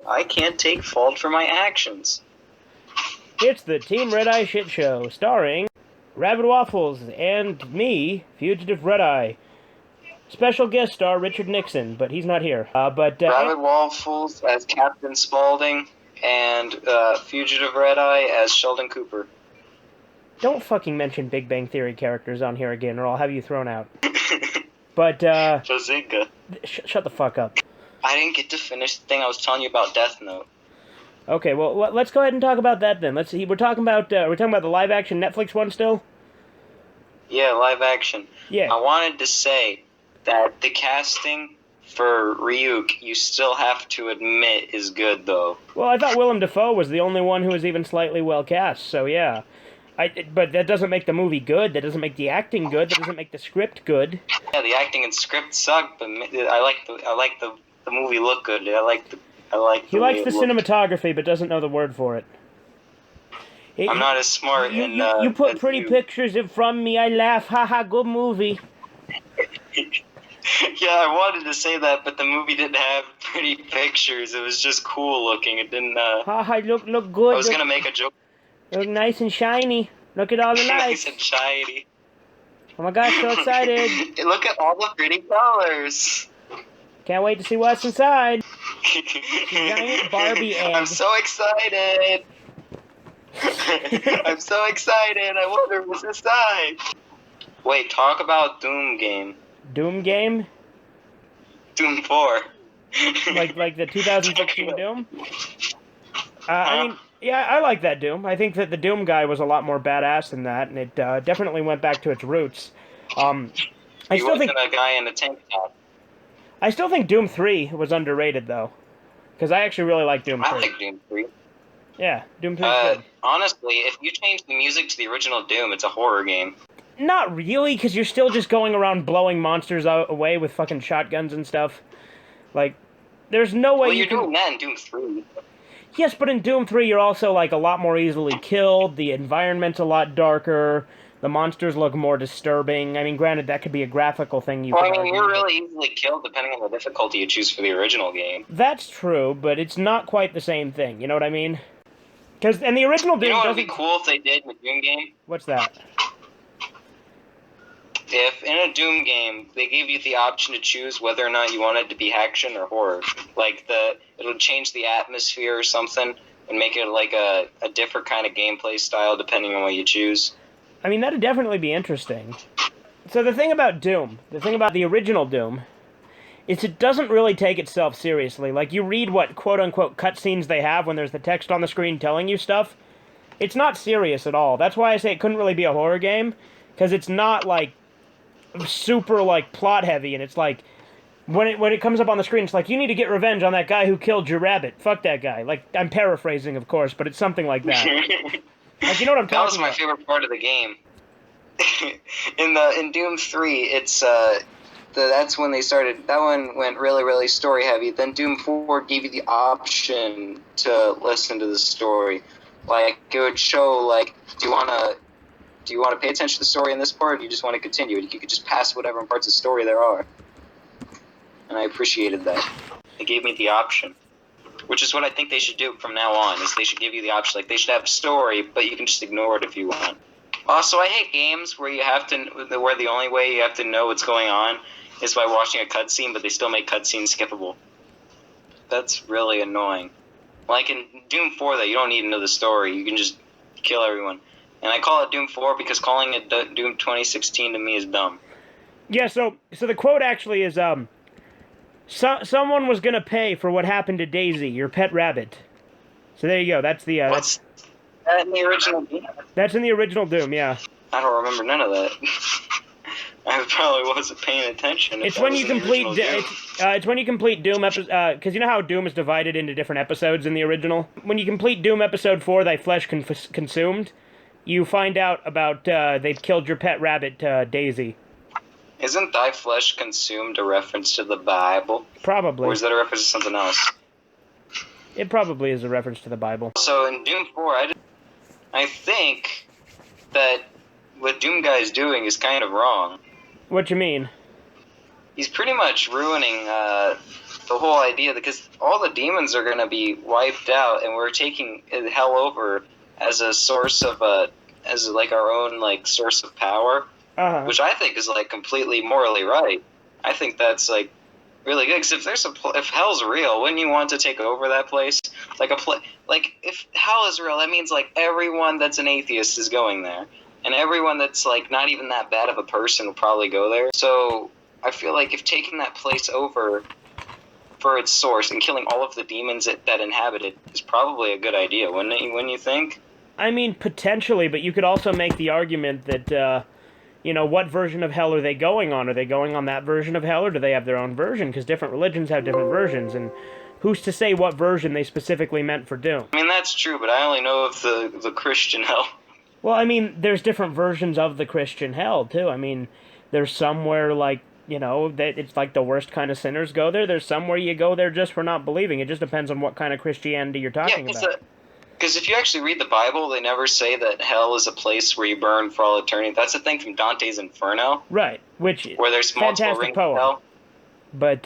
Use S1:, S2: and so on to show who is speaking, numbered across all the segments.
S1: I can't take fault for my actions.
S2: It's the Team RedEye Shit Show, starring Rabbit Waffles and me, Fugitive RedEye. Special guest star Richard Nixon, but he's not here.
S1: Rabbit Waffles as Captain Spaulding, and Fugitive RedEye as Sheldon Cooper.
S2: Don't fucking mention Big Bang Theory characters on here again, or I'll have you thrown out. But,
S1: Bazinga.
S2: Shut the fuck up.
S1: I didn't get to finish the thing I was telling you about Death Note.
S2: Okay, well, let's go ahead and talk about that then. Let's see. We're talking about the live-action Netflix one still?
S1: Yeah, live action.
S2: Yeah.
S1: I wanted to say that the casting for Ryuk, you still have to admit, is good, though.
S2: Well, I thought Willem Dafoe was the only one who was even slightly well cast, so yeah. But that doesn't make the movie good, that doesn't make the acting good, that doesn't make the script good.
S1: Yeah, the acting and script suck, but I like the movie look good.
S2: He likes the cinematography, but doesn't know the word for it.
S1: I'm not as smart.
S2: You put pretty pictures in front of me, I laugh, haha, good movie.
S1: Yeah, I wanted to say that, but the movie didn't have pretty pictures. It was just cool looking. It didn't,
S2: Haha, look good.
S1: I was gonna make a joke.
S2: Look nice and shiny. Look at all the lights.
S1: Nice and shiny.
S2: Oh my gosh, so excited.
S1: Look at all the pretty colors.
S2: Can't wait to see what's inside. Giant Barbie egg.
S1: I'm so excited. I'm so excited. I wonder what's inside. Wait, talk about Doom game.
S2: Doom game?
S1: Doom 4.
S2: like the 2016 Doom? I mean, yeah, I like that Doom. I think that the Doom guy was a lot more badass than that, and it definitely went back to its roots.
S1: He wasn't a guy in a tank top.
S2: I still think Doom 3 was underrated, though. Because I actually really like Doom 3.
S1: I like Doom 3.
S2: Yeah, Doom 3 is good.
S1: Honestly, if you change the music to the original Doom, it's a horror game.
S2: Not really, because you're still just going around blowing monsters away with fucking shotguns and stuff. Like, there's no way
S1: you're doing that in Doom 3.
S2: Yes, but in Doom 3, you're also, like, a lot more easily killed, the environment's a lot darker, the monsters look more disturbing. I mean, granted, that could be a graphical thing.
S1: You're really easily killed depending on the difficulty you choose for the original game.
S2: That's true, but it's not quite the same thing, you know what I mean? Because, and the original Doom
S1: You know what would be cool if they did in the Doom game?
S2: What's that?
S1: If in a Doom game, they gave you the option to choose whether or not you wanted to be action or horror. Like, it would change the atmosphere or something, and make it like a different kind of gameplay style depending on what you choose.
S2: I mean, that'd definitely be interesting. So the thing about Doom, the thing about the original Doom, is it doesn't really take itself seriously. Like, you read what quote-unquote cutscenes they have when there's the text on the screen telling you stuff. It's not serious at all. That's why I say it couldn't really be a horror game, because it's not, like, super, like, plot-heavy, and it's like, when it comes up on the screen, it's like, you need to get revenge on that guy who killed your rabbit. Fuck that guy. Like, I'm paraphrasing, of course, but it's something like that. Like, you know what I'm talking about?
S1: That was my favorite part of the game. in Doom 3, it's that's when they started. That one went really, really story heavy. Then Doom 4 gave you the option to listen to the story. Like, it would show, like, do you want to pay attention to the story in this part, or do you just want to continue? You could just pass whatever parts of the story there are. And I appreciated that. They gave me the option. Which is what I think they should do from now on, is they should give you the option. Like, they should have a story, but you can just ignore it if you want. Also, I hate games where where the only way you have to know what's going on is by watching a cutscene, but they still make cutscenes skippable. That's really annoying. Like in Doom 4, though, you don't need to know the story. You can just kill everyone. And I call it Doom 4 because calling it Doom 2016 to me is dumb.
S2: Yeah, so the quote actually is, someone was gonna pay for what happened to Daisy, your pet rabbit. So there you go, that's the,
S1: What's that in the original Doom?
S2: That's in the original Doom, yeah.
S1: I don't remember none of that. I probably wasn't paying attention.
S2: It's when you complete it's when you complete Doom because you know how Doom is divided into different episodes in the original? When you complete Doom episode 4, Thy Flesh Consumed, you find out about they've killed your pet rabbit, Daisy.
S1: Isn't Thy Flesh Consumed a reference to the Bible?
S2: Probably.
S1: Or is that a reference to something else?
S2: It probably is a reference to the Bible.
S1: So in Doom 4, I think that what Doom Guy is doing is kind of wrong.
S2: What you mean?
S1: He's pretty much ruining the whole idea, because all the demons are going to be wiped out, and we're taking hell over as a source of as like our own like source of power, which I think is like completely morally right. I think that's like really good, because if there's if hell's real, wouldn't you want to take over that place? Like like if hell is real, that means like everyone that's an atheist is going there, and everyone that's like not even that bad of a person will probably go there. So I feel like if taking that place over for its source and killing all of the demons that inhabit it is probably a good idea, wouldn't you think?
S2: I mean, potentially, but you could also make the argument that, what version of hell are they going on? Are they going on that version of hell, or do they have their own version? Because different religions have different versions, and who's to say what version they specifically meant for Doom?
S1: I mean, that's true, but I only know of the Christian hell.
S2: Well, I mean, there's different versions of the Christian hell, too. I mean, there's somewhere, like, that it's like the worst kind of sinners go there. There's somewhere you go there just for not believing. It just depends on what kind of Christianity you're talking about.
S1: Because if you actually read the Bible, they never say that hell is a place where you burn for all eternity. That's the thing from Dante's Inferno.
S2: Right, which
S1: where there's multiple rings
S2: poem.
S1: of hell.
S2: But,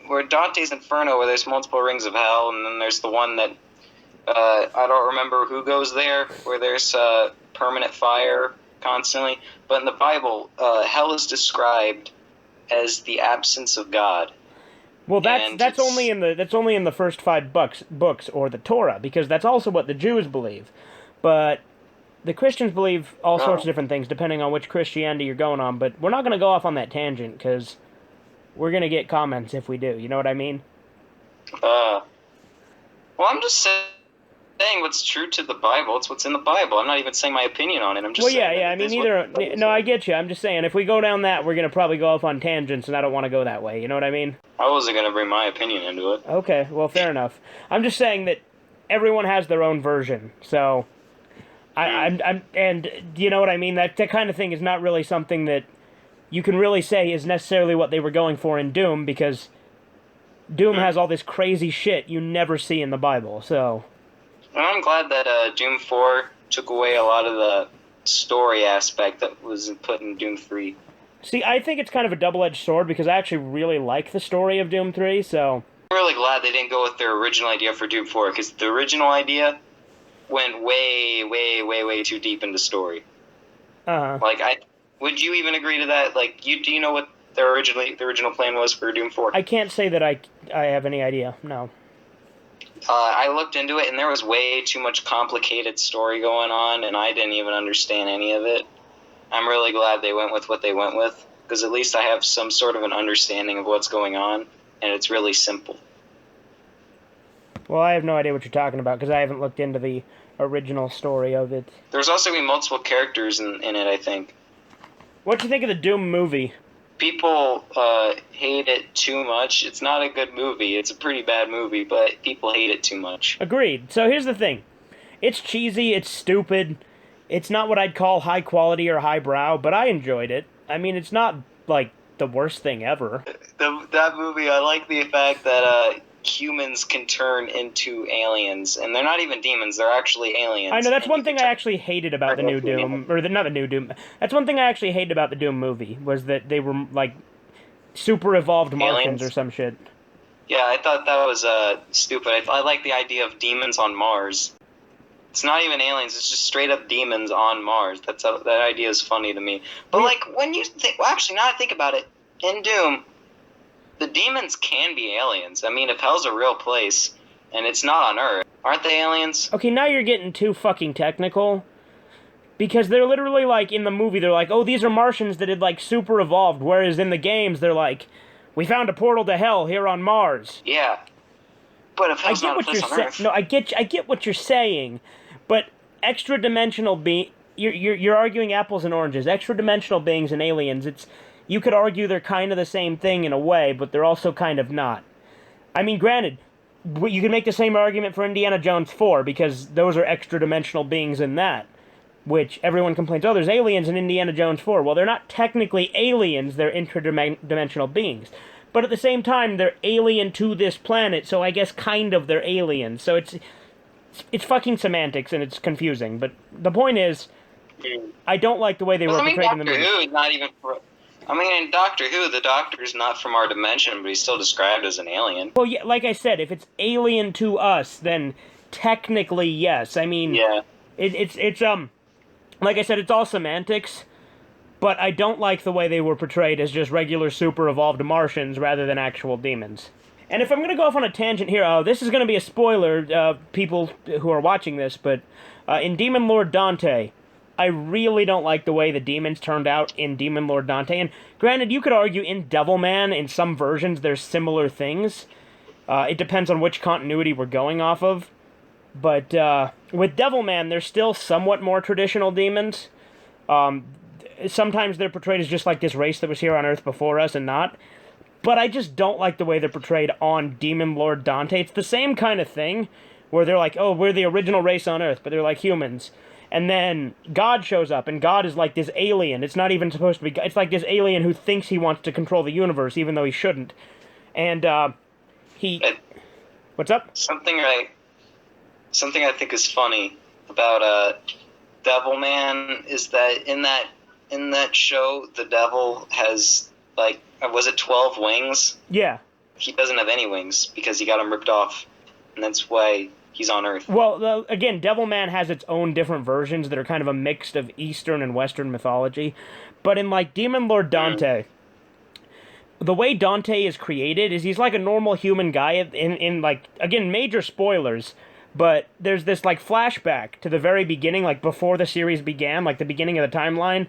S1: where Dante's Inferno, where there's multiple rings of hell, and then there's the one that, I don't remember who goes there, where there's permanent fire constantly. But in the Bible, hell is described as the absence of God.
S2: Well, that's only in the first 5 books or the Torah, because that's also what the Jews believe. But the Christians believe all sorts of different things, depending on which Christianity you're going on. But we're not going to go off on that tangent, because we're going to get comments if we do. You know what I mean?
S1: Well, I'm just saying what's true to the Bible. It's what's in the Bible. I'm not even saying my opinion on it. I'm just saying.
S2: I mean, no, I get you. I'm just saying, if we go down that, we're going to probably go off on tangents, and I don't want to go that way. You know what I mean?
S1: I wasn't going to bring my opinion into it.
S2: Okay, well, fair enough. I'm just saying that everyone has their own version, so and you know what I mean? That kind of thing is not really something that you can really say is necessarily what they were going for in Doom, because Doom has all this crazy shit you never see in the Bible, so.
S1: And I'm glad that Doom 4 took away a lot of the story aspect that was put in Doom 3.
S2: See, I think it's kind of a double-edged sword, because I actually really like the story of Doom 3, so.
S1: I'm really glad they didn't go with their original idea for Doom 4, because the original idea went way, way, way, way too deep into story. Like, would you even agree to that? Like, do you know what the original plan was for Doom 4?
S2: I can't say that I have any idea, no.
S1: I looked into it, and there was way too much complicated story going on, and I didn't even understand any of it. I'm really glad they went with what they went with, because at least I have some sort of an understanding of what's going on, and it's really simple.
S2: Well, I have no idea what you're talking about, because I haven't looked into the original story of it.
S1: There's also going to be multiple characters in it, I think.
S2: What do you think of the Doom movie?
S1: People hate it too much. It's not a good movie. It's a pretty bad movie, but people hate it too much.
S2: Agreed. So here's the thing. It's cheesy, it's stupid, it's not what I'd call high quality or highbrow, but I enjoyed it. I mean, it's not, like, the worst thing ever.
S1: That movie, I like the fact that humans can turn into aliens, and they're not even demons, they're actually aliens.
S2: I know, that's one thing I actually hated about the new Doom, not the new Doom, that's one thing I actually hated about the Doom movie, was that they were, like, super evolved Martians or some shit.
S1: Yeah, I thought that was stupid. I like the idea of demons on Mars. It's not even aliens, it's just straight up demons on Mars. That idea is funny to me. But, like, when you think, well, actually, now I think about it, in Doom, the demons can be aliens. I mean, if hell's a real place, and it's not on Earth, aren't they aliens?
S2: Okay, now you're getting too fucking technical. Because they're literally, like, in the movie, they're like, oh, these are Martians that had, like, super evolved, whereas in the games, they're like, we found a portal to hell here on Mars.
S1: Yeah. But if hell's not a place on Earth...
S2: No, I get what you're saying, but extra-dimensional you're arguing apples and oranges. Extra-dimensional beings and aliens, you could argue they're kind of the same thing in a way, but they're also kind of not. I mean, granted, you can make the same argument for Indiana Jones 4, because those are extra-dimensional beings in that, which everyone complains, oh, there's aliens in Indiana Jones 4. Well, they're not technically aliens, they're interdimensional beings. But at the same time, they're alien to this planet, so I guess kind of they're aliens. So it's fucking semantics, and it's confusing. But the point is, I don't like the way they were portrayed in the movie.
S1: I mean, in Doctor Who, the Doctor's not from our dimension, but he's still described as an alien.
S2: Well, yeah, like I said, if it's alien to us, then technically yes. I mean,
S1: Yeah.
S2: it's like I said, it's all semantics. But I don't like the way they were portrayed as just regular super evolved Martians rather than actual demons. And if I'm going to go off on a tangent here, this is going to be a spoiler, people who are watching this, but in Demon Lord Dante, I really don't like the way the demons turned out in Demon Lord Dante. And granted, you could argue in Devilman, in some versions, there's similar things. It depends on which continuity we're going off of. But with Devilman, there's still somewhat more traditional demons. Sometimes they're portrayed as just like this race that was here on Earth before us and not. But I just don't like the way they're portrayed on Demon Lord Dante. It's the same kind of thing, where they're like, oh, we're the original race on Earth, but they're like humans. And then God shows up, and God is like this alien. It's not even supposed to be... It's like this alien who thinks he wants to control the universe, even though he shouldn't. And, What's up?
S1: Something I think is funny about Devilman is that in that show, the devil has, like, was it 12 wings?
S2: Yeah.
S1: He doesn't have any wings because he got them ripped off, and that's why he's on Earth.
S2: Well, again, Devilman has its own different versions that are kind of a mix of Eastern and Western mythology. But in, like, Demon Lord Dante, the way Dante is created is he's like a normal human guy in like, again, major spoilers, but there's this, like, flashback to the very beginning, like, before the series began, like, the beginning of the timeline.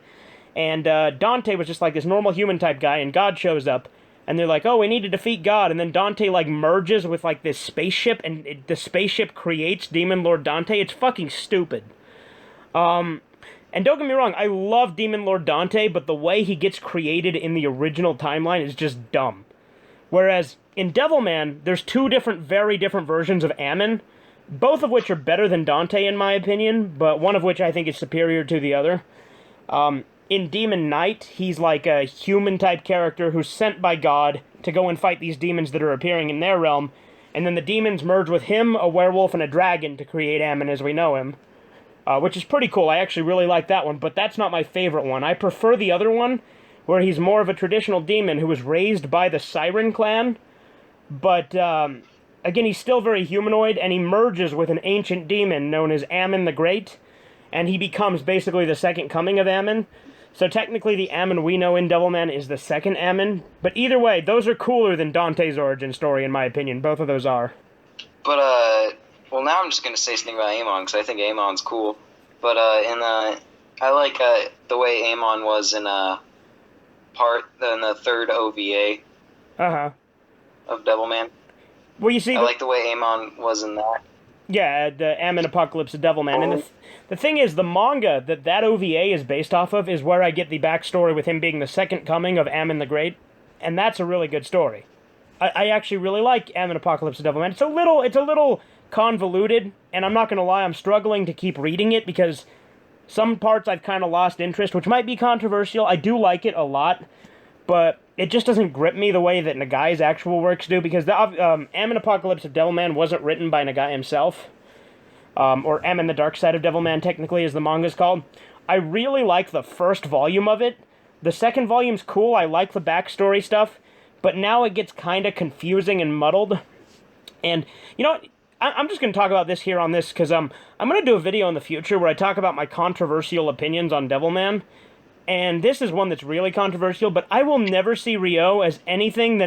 S2: And Dante was just like this normal human-type guy, and God shows up, and they're like, oh, we need to defeat God, and then Dante, like, merges with, like, this spaceship, and the spaceship creates Demon Lord Dante. It's fucking stupid. And don't get me wrong, I love Demon Lord Dante, but the way he gets created in the original timeline is just dumb. Whereas, in Devilman, there's two very different versions of Ammon, both of which are better than Dante, in my opinion, but one of which I think is superior to the other. In Demon Knight, he's like a human-type character who's sent by God to go and fight these demons that are appearing in their realm, and then the demons merge with him, a werewolf, and a dragon to create Ammon as we know him, which is pretty cool. I actually really like that one, but that's not my favorite one. I prefer the other one, where he's more of a traditional demon who was raised by the Siren clan, but, again, he's still very humanoid, and he merges with an ancient demon known as Ammon the Great, and he becomes basically the second coming of Ammon. So technically the Ammon we know in Devilman is the second Ammon. But either way, those are cooler than Dante's origin story, in my opinion. Both of those are.
S1: But, well, now I'm just going to say something about Amon, because I think Amon's cool. But, I like, the way Amon was in the third OVA.
S2: Uh-huh.
S1: Of Devilman.
S2: Well, you see...
S1: I like the way Amon was in that.
S2: Yeah, the Ammon Apocalypse of Devilman. And the thing is, the manga that OVA is based off of is where I get the backstory with him being the second coming of Ammon the Great. And that's a really good story. I actually really like Ammon Apocalypse of Devilman. It's a little convoluted, and I'm not going to lie, I'm struggling to keep reading it because some parts I've kind of lost interest, which might be controversial. I do like it a lot, but it just doesn't grip me the way that Nagai's actual works do, because the Ammon Apocalypse of Devilman wasn't written by Nagai himself, or Ammon the Dark Side of Devilman, technically, as the manga's called. I really like the first volume of it. The second volume's cool, I like the backstory stuff, but now it gets kind of confusing and muddled. And, you know, I'm just going to talk about this here on this, because I'm going to do a video in the future where I talk about my controversial opinions on Devilman. And this is one that's really controversial, but I will never see Ryo as anything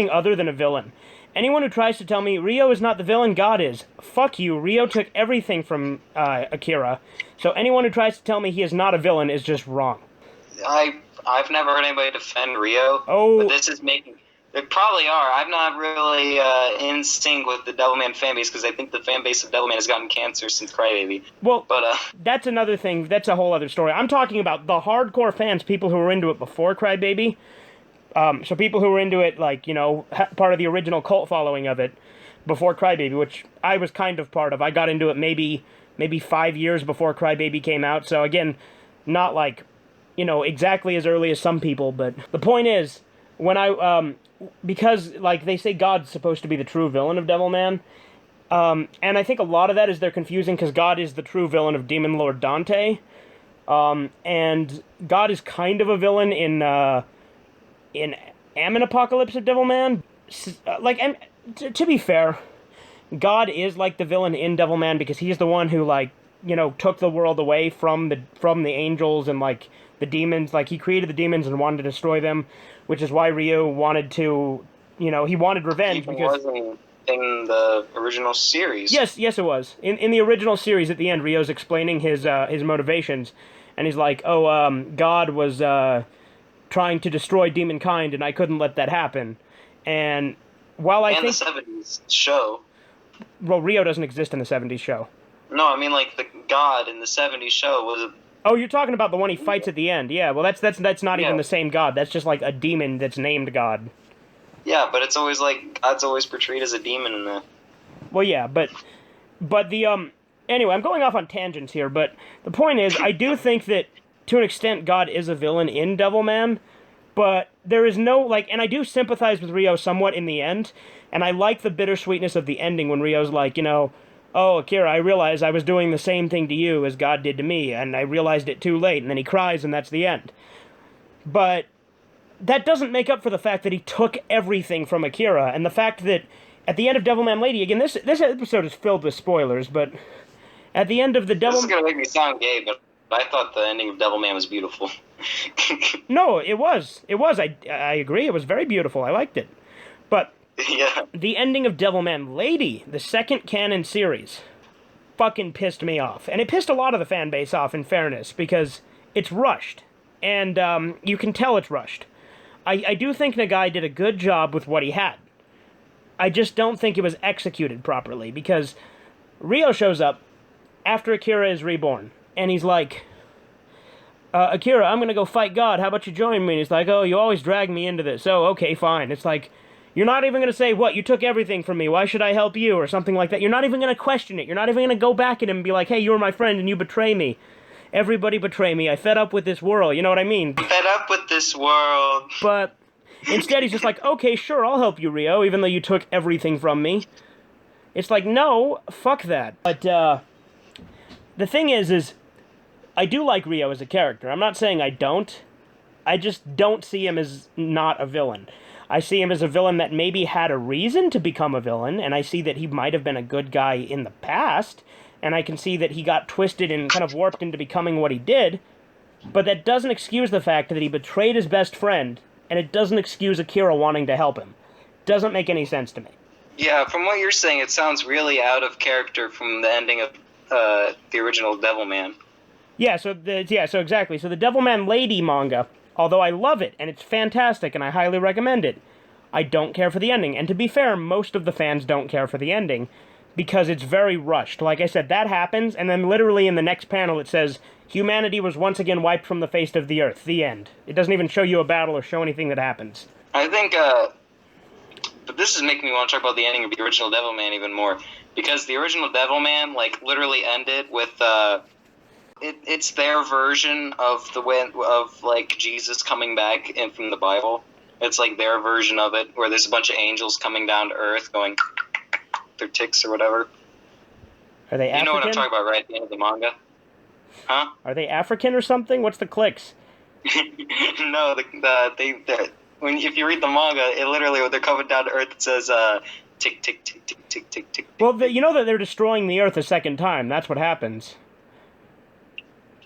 S2: other than a villain. Anyone who tries to tell me Ryo is not the villain, God is. Fuck you. Ryo took everything from Akira. So anyone who tries to tell me he is not a villain is just wrong.
S1: I've never heard anybody defend Ryo.
S2: Oh.
S1: But this is making... They probably are. I'm not really in sync with the Devilman fanbase because I think the fanbase of Devilman has gotten cancer since Crybaby.
S2: Well, but that's another thing. That's a whole other story. I'm talking about the hardcore fans, people who were into it before Crybaby. So people who were into it, like, you know, part of the original cult following of it before Crybaby, which I was kind of part of. I got into it maybe 5 years before Crybaby came out. So again, not like, you know, exactly as early as some people. But the point is, when because, like, they say God's supposed to be the true villain of Devilman, and I think a lot of that is they're confusing because God is the true villain of Demon Lord Dante, and God is kind of a villain in in Ammon Apocalypse of Devilman. Like, and to be fair, God is like the villain in Devilman because he's the one who, like, you know, took the world away from the angels and, like, the demons. Like, he created the demons and wanted to destroy them, which is why Ryo wanted to, you know, he wanted revenge because...
S1: wasn't in the original series.
S2: Yes, it was. In the original series, at the end, Ryo's explaining his motivations, and he's like, oh, God was trying to destroy demonkind, and I couldn't let that happen. And while I think...
S1: the 70s show.
S2: Well, Ryo doesn't exist in the 70s show.
S1: No, I mean, like, the God in the 70s show was...
S2: Oh, you're talking about the one he fights at the end. Yeah, well, that's not even the same God. That's just, like, a demon that's named God.
S1: Yeah, but it's always, like, God's always portrayed as a demon in that.
S2: Well, yeah, but the, anyway, I'm going off on tangents here, but the point is, I do think that, to an extent, God is a villain in Devilman, but there is no, like, and I do sympathize with Ryo somewhat in the end, and I like the bittersweetness of the ending when Ryo's like, you know, oh, Akira, I realized I was doing the same thing to you as God did to me, and I realized it too late, and then he cries, and that's the end. But that doesn't make up for the fact that he took everything from Akira, and the fact that at the end of Devilman Lady, again, this episode is filled with spoilers, but at the end of the
S1: This is going to make me sound gay, but I thought the ending of Devilman was beautiful.
S2: No, it was. I agree, it was very beautiful. I liked it. But
S1: yeah.
S2: The ending of Devilman Lady, the second canon series, fucking pissed me off. And it pissed a lot of the fan base off, in fairness, because it's rushed. And you can tell it's rushed. I do think Nagai did a good job with what he had. I just don't think it was executed properly, because Ryo shows up after Akira is reborn, and he's like, Akira, I'm gonna go fight God, how about you join me? And he's like, oh, you always drag me into this. Oh, okay, fine. It's like, you're not even gonna say, what, you took everything from me, why should I help you, or something like that. You're not even gonna question it. You're not even gonna go back at him and be like, hey, you were my friend and you betray me. Everybody betray me. I fed up with this world. You know what I mean?
S1: Fed up with this world.
S2: But instead, he's just like, okay, sure, I'll help you, Ryo, even though you took everything from me. It's like, no, fuck that. But, the thing is I do like Ryo as a character. I'm not saying I don't. I just don't see him as not a villain. I see him as a villain that maybe had a reason to become a villain, and I see that he might have been a good guy in the past, and I can see that he got twisted and kind of warped into becoming what he did, but that doesn't excuse the fact that he betrayed his best friend, and it doesn't excuse Akira wanting to help him. Doesn't make any sense to me.
S1: Yeah, from what you're saying, it sounds really out of character from the ending of the original Devilman.
S2: Yeah, so exactly. So the Devilman Lady manga, although I love it, and it's fantastic, and I highly recommend it, I don't care for the ending. And to be fair, most of the fans don't care for the ending, because it's very rushed. Like I said, that happens, and then literally in the next panel it says, humanity was once again wiped from the face of the earth. The end. It doesn't even show you a battle or show anything that happens.
S1: I think, but this is making me want to talk about the ending of the original Devilman even more, because the original Devilman, like, literally ended with, it's their version of like, Jesus coming back in from the Bible. It's, like, their version of it, where there's a bunch of angels coming down to Earth going their ticks or whatever.
S2: Are they African?
S1: You know what I'm talking about, right? At the end of the manga. Huh?
S2: Are they African or something? What's the clicks?
S1: No, if you read the manga, it literally, when they're coming down to Earth, it says, tick, tick, tick, tick, tick, tick, tick.
S2: Well, you know that they're destroying the Earth a second time. That's what happens.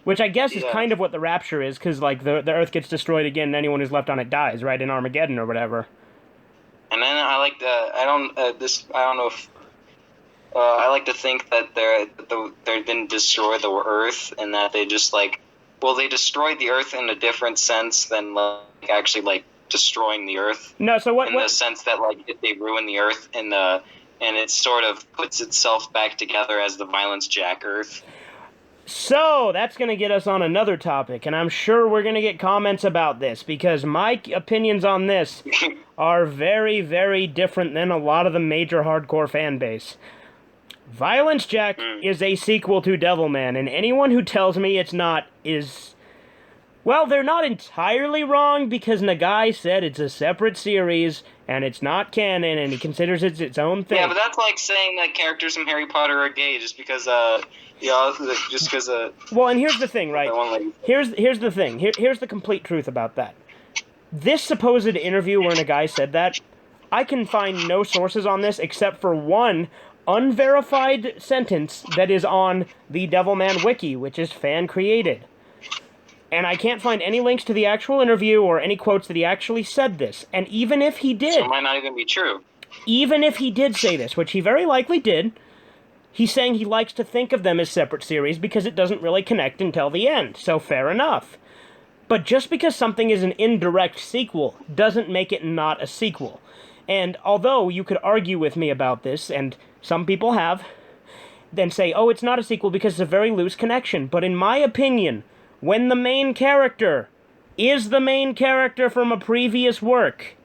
S2: Which I guess is kind of what the Rapture is, because, like, the Earth gets destroyed again and anyone who's left on it dies, right, in Armageddon or whatever.
S1: And then I like to, I don't know if, I like to think that they didn't destroy the Earth, and that they just, like, well, they destroyed the Earth in a different sense than, like, actually, like, destroying the Earth.
S2: No, so what?
S1: In the sense that, like, if they ruin the Earth, and it sort of puts itself back together as the Violence Jack Earth.
S2: So, that's going to get us on another topic, and I'm sure we're going to get comments about this, because my opinions on this are very, very different than a lot of the major hardcore fan base. Violence Jack is a sequel to Devilman, and anyone who tells me it's not is... Well, they're not entirely wrong, because Nagai said it's a separate series, and it's not canon, and he considers it its own thing.
S1: Yeah, but that's like saying that characters from Harry Potter are gay just because, just because,
S2: Well, and here's the thing, right? Here's the thing. Here's the complete truth about that. this supposed interview wherein a guy said that, I can find no sources on this except for one unverified sentence that is on the Devilman Wiki, which is fan-created. And I can't find any links to the actual interview or any quotes that he actually said this. And even if he did...
S1: So it might not even be true.
S2: Even if he did say this, which he very likely did, he's saying he likes to think of them as separate series because it doesn't really connect until the end. So fair enough. But just because something is an indirect sequel doesn't make it not a sequel. And although you could argue with me about this, and some people have, then say, oh, it's not a sequel because it's a very loose connection. But in my opinion, when the main character is the main character from a previous work,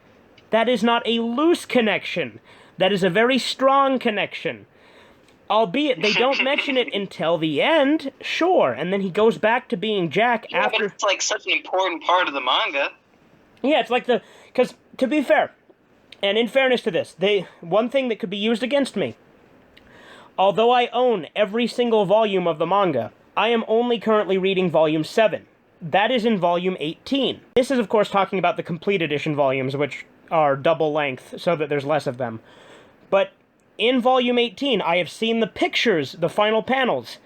S2: that is not a loose connection. That is a very strong connection. Albeit, they don't mention it until the end, sure, and then he goes back to being Jack after...
S1: But it's like such an important part of the manga.
S2: Yeah, it's like the... Because, to be fair, and in fairness to this, one thing that could be used against me, although I own every single volume of the manga, I am only currently reading Volume 7. That is in Volume 18. This is, of course, talking about the complete edition volumes, which are double length, so that there's less of them. But in Volume 18, I have seen the pictures, the final panels,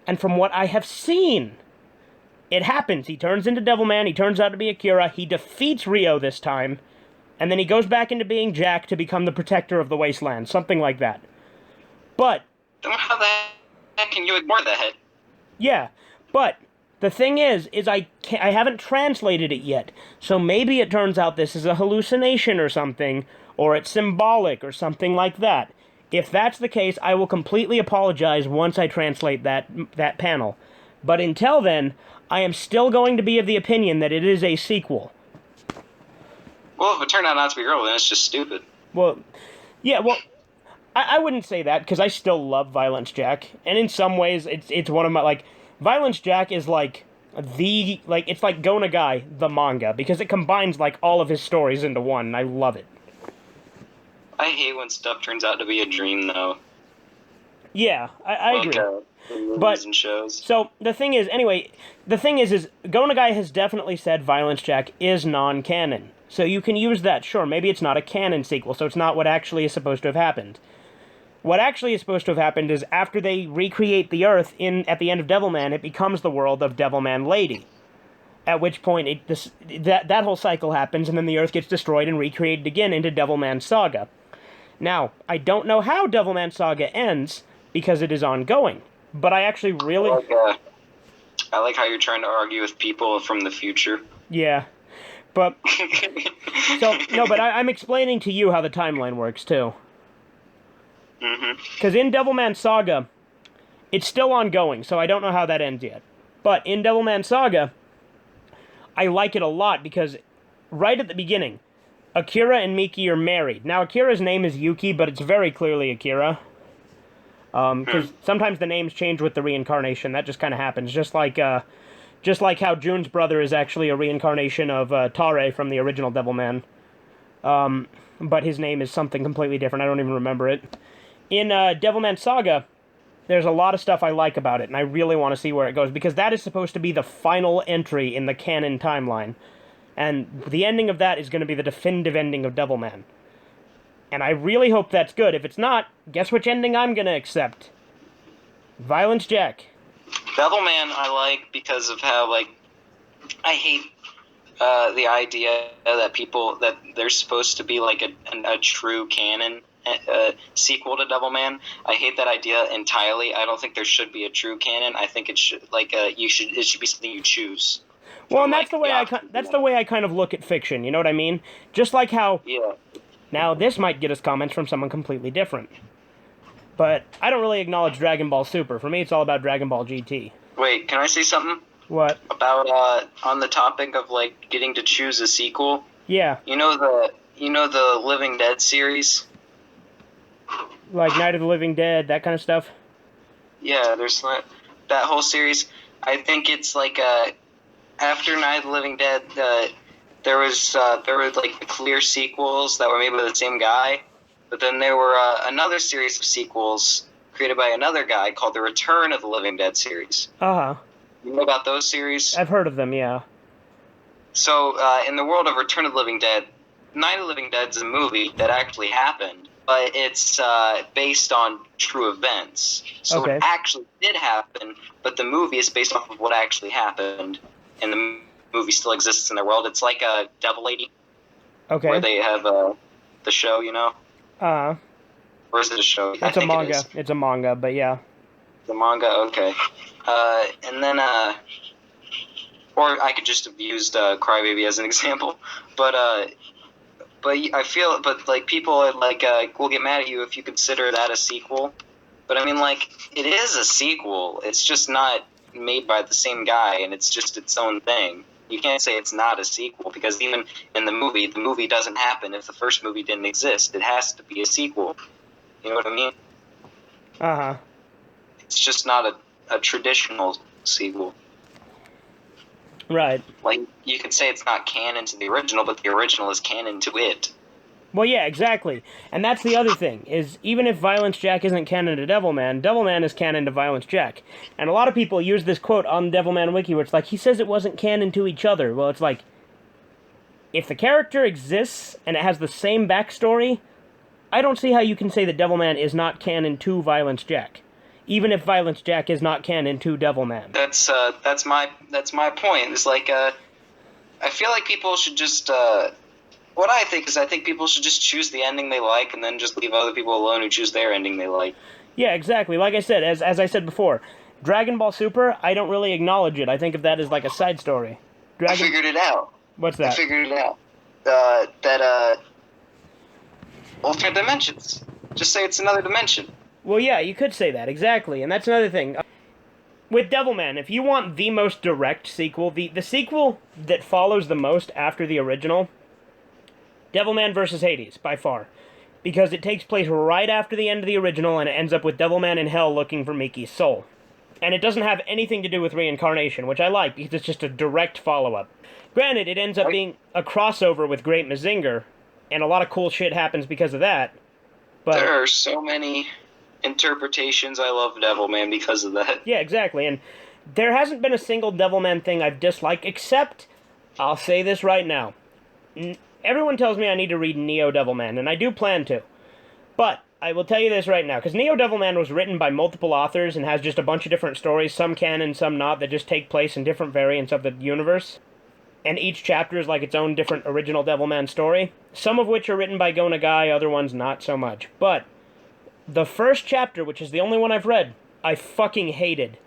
S2: and from what I have seen, it happens. He turns into Devilman, he turns out to be Akira, he defeats Ryo this time, and then he goes back into being Jack to become the protector of the wasteland, something like that. But...
S1: How the heck can you ignore that?
S2: Yeah, but the thing is I haven't translated it yet, so maybe it turns out this is a hallucination or something, or it's symbolic or something like that. If that's the case, I will completely apologize once I translate that panel. But until then, I am still going to be of the opinion that it is a sequel.
S1: Well, if it turned out not to be real, then it's just stupid.
S2: Well, yeah, well, I wouldn't say that, because I still love Violence Jack. And in some ways, it's one of my, like, Violence Jack is like it's like Go Nagai, the manga, because it combines, like, all of his stories into one, and I love it.
S1: I hate when stuff turns out to be a dream, though.
S2: Yeah, I agree.
S1: Movies and shows.
S2: So, the thing is, Go Nagai has definitely said Violence Jack is non-canon. So you can use that, sure, maybe it's not a canon sequel, so it's not what actually is supposed to have happened. What actually is supposed to have happened is after they recreate the Earth at the end of Devilman, it becomes the world of Devilman Lady. At which point, that whole cycle happens, and then the Earth gets destroyed and recreated again into Devilman Saga. Now, I don't know how Devilman Saga ends, because it is ongoing, but I actually really...
S1: I like how you're trying to argue with people from the future.
S2: Yeah. But, but I'm explaining to you how the timeline works, too. Because in Devilman Saga, it's still ongoing, so I don't know how that ends yet. But in Devilman Saga, I like it a lot, because right at the beginning, Akira and Miki are married. Now, Akira's name is Yuki, but it's very clearly Akira. Because sometimes the names change with the reincarnation. That just kind of happens, just like how Jun's brother is actually a reincarnation of Tare from the original Devilman. But his name is something completely different. I don't even remember it. In Devilman Saga, there's a lot of stuff I like about it, and I really want to see where it goes, because that is supposed to be the final entry in the canon timeline. And the ending of that is going to be the definitive ending of Devilman. And I really hope that's good. If it's not, guess which ending I'm going to accept? Violence Jack.
S1: Devilman I like because of how, like, I hate the idea that there's supposed to be, like, a true canon sequel to Devilman. I hate that idea entirely. I don't think there should be a true canon. I think it should, like, it should be something you choose.
S2: Well, and that's the way I kind of look at fiction, you know what I mean? Just like how...
S1: Yeah.
S2: Now, this might get us comments from someone completely different. But I don't really acknowledge Dragon Ball Super. For me, it's all about Dragon Ball GT.
S1: Wait, can I say something?
S2: What?
S1: About, on the topic of, like, getting to choose a sequel?
S2: Yeah.
S1: You know the Living Dead series?
S2: Like Night of the Living Dead, that kind of stuff?
S1: Yeah, there's that whole series. I think it's, like, after Night of the Living Dead, there were like clear sequels that were made by the same guy, but then there were another series of sequels created by another guy called The Return of the Living Dead series.
S2: Uh-huh.
S1: You know about those series?
S2: I've heard of them, yeah.
S1: So, in the world of Return of the Living Dead, Night of the Living Dead is a movie that actually happened, but it's based on true events. So
S2: Okay.
S1: it actually did happen, but the movie is based off of what actually happened, and the movie still exists in their world. It's like a Devil Lady,
S2: Okay.
S1: where they have the show, you know? Or is it a show? I
S2: It's a
S1: think
S2: manga.
S1: It is.
S2: It's a manga, but yeah.
S1: The manga, okay. And then, or I could just have used Crybaby as an example, but I feel, but like people will get mad at you if you consider that a sequel. But I mean, like, it is a sequel. It's just not made by the same guy, and it's just its own thing. You can't say it's not a sequel, because even in the movie doesn't happen if the first movie didn't exist. It has to be a sequel. You know what I mean?
S2: Uh-huh.
S1: It's just not a traditional sequel.
S2: Right.
S1: Like, you could say it's not canon to the original, but the original is canon to it.
S2: Well, yeah, exactly. And that's the other thing, is even if Violence Jack isn't canon to Devilman, Devilman is canon to Violence Jack. And a lot of people use this quote on Devilman Wiki where it's like, he says it wasn't canon to each other. Well, it's like, if the character exists and it has the same backstory, I don't see how you can say that Devilman is not canon to Violence Jack. Even if Violence Jack is not canon to Devilman.
S1: That's my point. It's like, I feel like people should just, what I think people should just choose the ending they like, and then just leave other people alone who choose their ending they like.
S2: Yeah, exactly. Like I said, as I said before, Dragon Ball Super, I don't really acknowledge it. I think of that as like a side story.
S1: I figured it out.
S2: What's that?
S1: I figured it out. Alternate dimensions. Just say it's another dimension.
S2: Well, yeah, you could say that, exactly. And that's another thing. With Devilman, if you want the most direct sequel, the sequel that follows the most after the original, Devilman vs. Hades, by far. Because it takes place right after the end of the original, and it ends up with Devilman in hell looking for Miki's soul. And it doesn't have anything to do with reincarnation, which I like, because it's just a direct follow-up. Granted, it ends up being a crossover with Great Mazinger, and a lot of cool shit happens because of that. But
S1: there are so many interpretations. I love Devilman because of that.
S2: Yeah, exactly. And there hasn't been a single Devilman thing I've disliked, except, I'll say this right now. Everyone tells me I need to read Neo Devilman, and I do plan to. But I will tell you this right now, because Neo Devilman was written by multiple authors and has just a bunch of different stories, some canon, some not, that just take place in different variants of the universe. And each chapter is like its own different original Devilman story. Some of which are written by Go Nagai, other ones not so much. But the first chapter, which is the only one I've read, I fucking hated.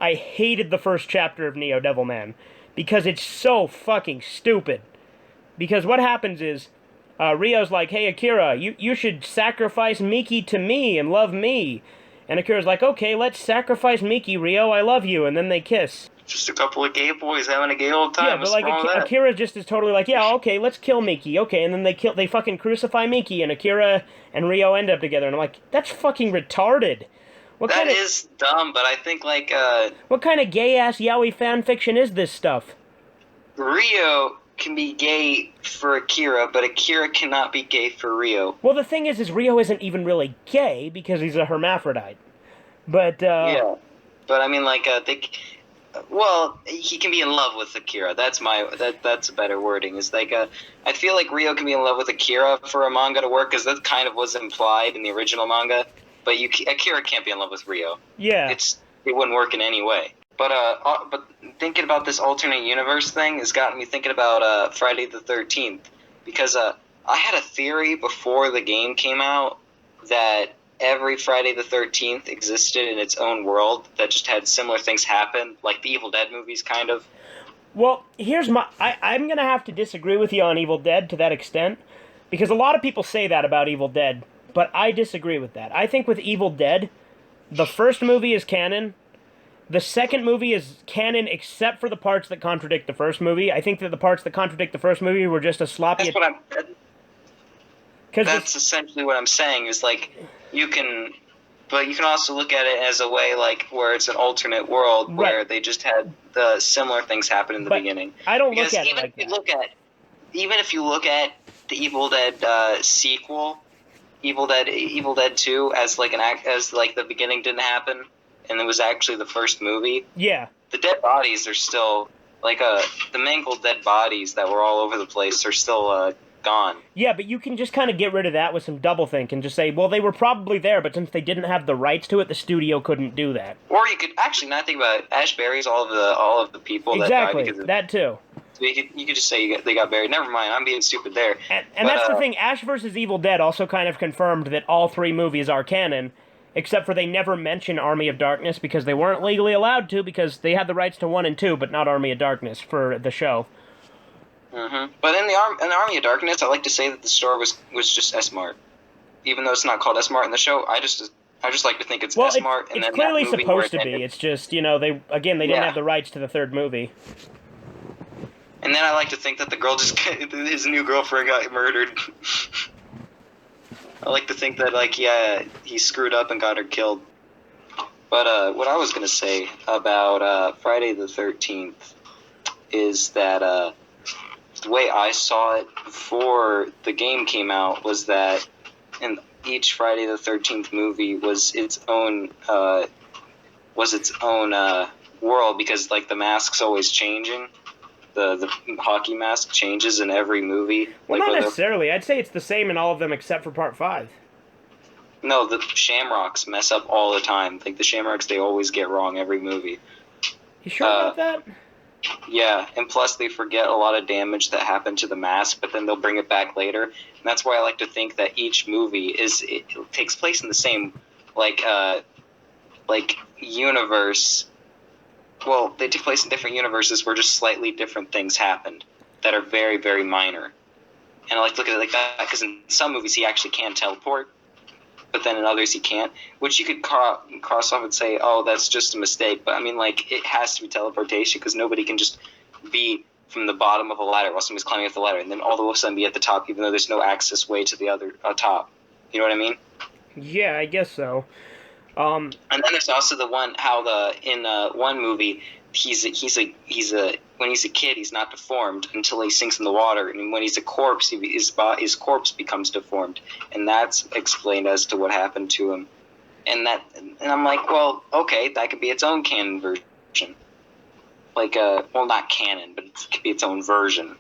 S2: I hated the first chapter of Neo Devilman. Because it's so fucking stupid. Because what happens is, Rio's like, hey Akira, you should sacrifice Miki to me and love me. And Akira's like, okay, let's sacrifice Miki, Rio, I love you. And then they kiss.
S1: Just a couple of gay boys having a gay old time.
S2: Yeah, but like Akira just is totally like, yeah, okay, let's kill Miki. Okay, and then they fucking crucify Miki, and Akira and Rio end up together. And I'm like, that's fucking retarded.
S1: That is dumb, but I think like
S2: what kind of gay ass yaoi fan fiction is this stuff?
S1: Rio can be gay for Akira, but Akira cannot be gay for Rio.
S2: Well, the thing is Rio isn't even really gay because he's a hermaphrodite. But
S1: yeah, but I mean, like he can be in love with Akira. That's a better wording. Is like I feel like Rio can be in love with Akira for a manga to work, because that kind of was implied in the original manga. But Akira can't be in love with Rio.
S2: Yeah,
S1: it wouldn't work in any way. But thinking about this alternate universe thing has gotten me thinking about Friday the 13th, because I had a theory before the game came out that every Friday the 13th existed in its own world that just had similar things happen, like the Evil Dead movies, kind of.
S2: Well, here's I'm going to have to disagree with you on Evil Dead to that extent, because a lot of people say that about Evil Dead, but I disagree with that. I think with Evil Dead, the first movie is canon. The second movie is canon except for the parts that contradict the first movie. I think that the parts that contradict the first movie were just a sloppy...
S1: That's essentially what I'm saying, is like, you can also look at it as a way, like, where it's an alternate world where they just had the similar things happen in the beginning.
S2: I don't look at it like that.
S1: Even if you look at the Evil Dead sequel, Evil Dead 2, as the beginning didn't happen, and it was actually the first movie.
S2: Yeah.
S1: The dead bodies are still the mangled dead bodies that were all over the place are still gone.
S2: Yeah, but you can just kind of get rid of that with some doublethink and just say, well, they were probably there, but since they didn't have the rights to it, the studio couldn't do that.
S1: Or you could actually not think about it. Ash buries all of the people that died because of
S2: that too.
S1: So you could just say they got buried. Never mind, I'm being stupid there.
S2: And that's the thing. Ash vs. Evil Dead also kind of confirmed that all 3 movies are canon, except for they never mention Army of Darkness because they weren't legally allowed to because they had the rights to 1 and 2, but not Army of Darkness for the show.
S1: Mm-hmm. But in the Army of Darkness, I like to say that the store was just S-Mart, even though it's not called S-Mart in the show. I just like to think it's S-Mart.
S2: It's clearly supposed to be. It's just, you know, they didn't have the rights to the 3rd movie.
S1: And then I like to think that his new girlfriend got murdered. I like to think that, he screwed up and got her killed. But what I was going to say about Friday the 13th is that the way I saw it before the game came out was that in each Friday the 13th movie was its own world because, the mask's always changing. The hockey mask changes in every movie.
S2: Well, not necessarily. I'd say it's the same in all of them except for Part 5.
S1: No, the Shamrocks mess up all the time. The Shamrocks, they always get wrong every movie.
S2: You sure about that?
S1: Yeah, and plus they forget a lot of damage that happened to the mask, but then they'll bring it back later. And that's why I like to think that each movie it takes place in the same, universe. Well, they take place in different universes where just slightly different things happened that are very, very minor. And I like to look at it like that because in some movies he actually can teleport, but then in others he can't, which you could cross off and say, oh, that's just a mistake. But, I mean, it has to be teleportation because nobody can just be from the bottom of a ladder while somebody's climbing up the ladder and then all of a sudden be at the top even though there's no access way to the other top. You know what I mean?
S2: Yeah, I guess so.
S1: And then there's also the one in one movie he's when he's a kid he's not deformed until he sinks in the water, and when he's a corpse his corpse becomes deformed, and that's explained as to what happened to him. And I'm like, well, okay, that could be its own canon version. Well, not canon, but it could be its own version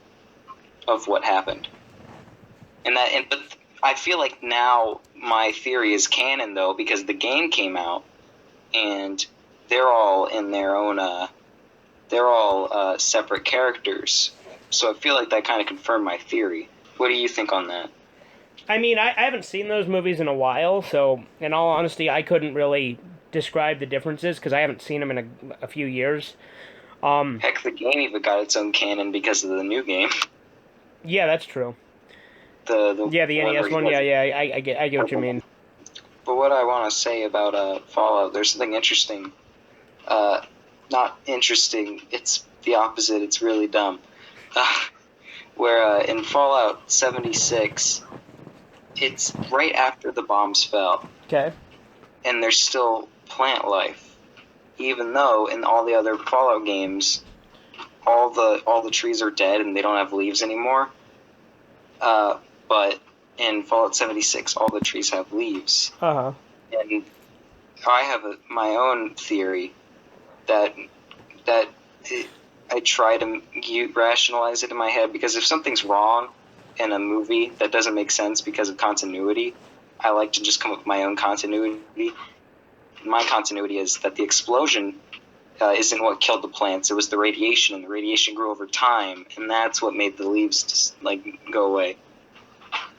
S1: of what happened. But I feel like now my theory is canon, though, because the game came out, and they're all in their own, separate characters. So I feel like that kind of confirmed my theory. What do you think on that?
S2: I mean, I haven't seen those movies in a while, so in all honesty, I couldn't really describe the differences, because I haven't seen them in a few years.
S1: Heck, the game even got its own canon because of the new game.
S2: Yeah, that's true.
S1: The
S2: NES one. Yeah, I get what you mean.
S1: But what I want to say about Fallout, there's something interesting. Not interesting. It's the opposite. It's really dumb. Where in Fallout 76, it's right after the bombs fell.
S2: Okay.
S1: And there's still plant life, even though in all the other Fallout games, all the trees are dead and they don't have leaves anymore. But in Fallout 76, all the trees have leaves.
S2: Uh-huh.
S1: And I have my own theory that I try to rationalize it in my head, because if something's wrong in a movie that doesn't make sense because of continuity, I like to just come up with my own continuity. My continuity is that the explosion isn't what killed the plants. It was the radiation, and the radiation grew over time, and that's what made the leaves just, go away.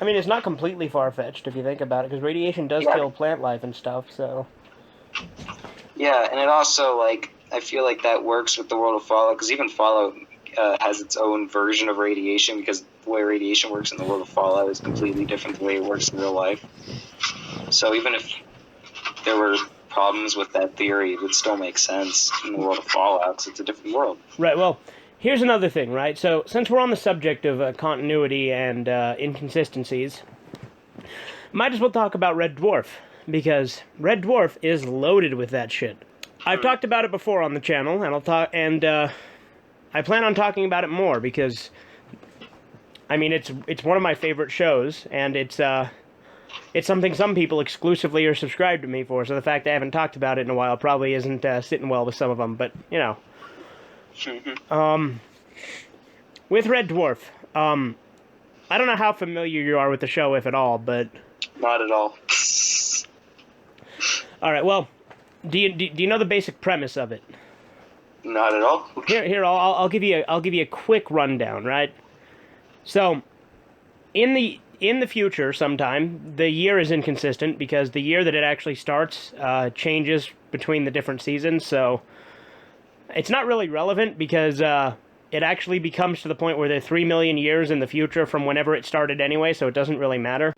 S2: I mean, it's not completely far-fetched if you think about it, because radiation does kill plant life and stuff, so...
S1: Yeah, and it also, I feel like that works with the world of Fallout, because even Fallout has its own version of radiation, because the way radiation works in the world of Fallout is completely different than the way it works in real life. So even if there were problems with that theory, it would still make sense in the world of Fallout, because it's a different world.
S2: Right, well... Here's another thing, right? So, since we're on the subject of continuity and inconsistencies, might as well talk about Red Dwarf, because Red Dwarf is loaded with that shit. I've talked about it before on the channel, and I plan on talking about it more, because, I mean, it's one of my favorite shows, and it's something some people exclusively are subscribed to me for, so the fact I haven't talked about it in a while probably isn't sitting well with some of them, but, you know. With Red Dwarf, I don't know how familiar you are with the show, if at all, but...
S1: Not at all.
S2: Alright, well, do you know the basic premise of it?
S1: Not at all.
S2: Here, I'll give you a quick rundown, right? So, in the future, sometime the year is inconsistent because the year that it actually starts changes between the different seasons. So, it's not really relevant because it actually becomes to the point where they're 3 million years in the future from whenever it started anyway. So it doesn't really matter.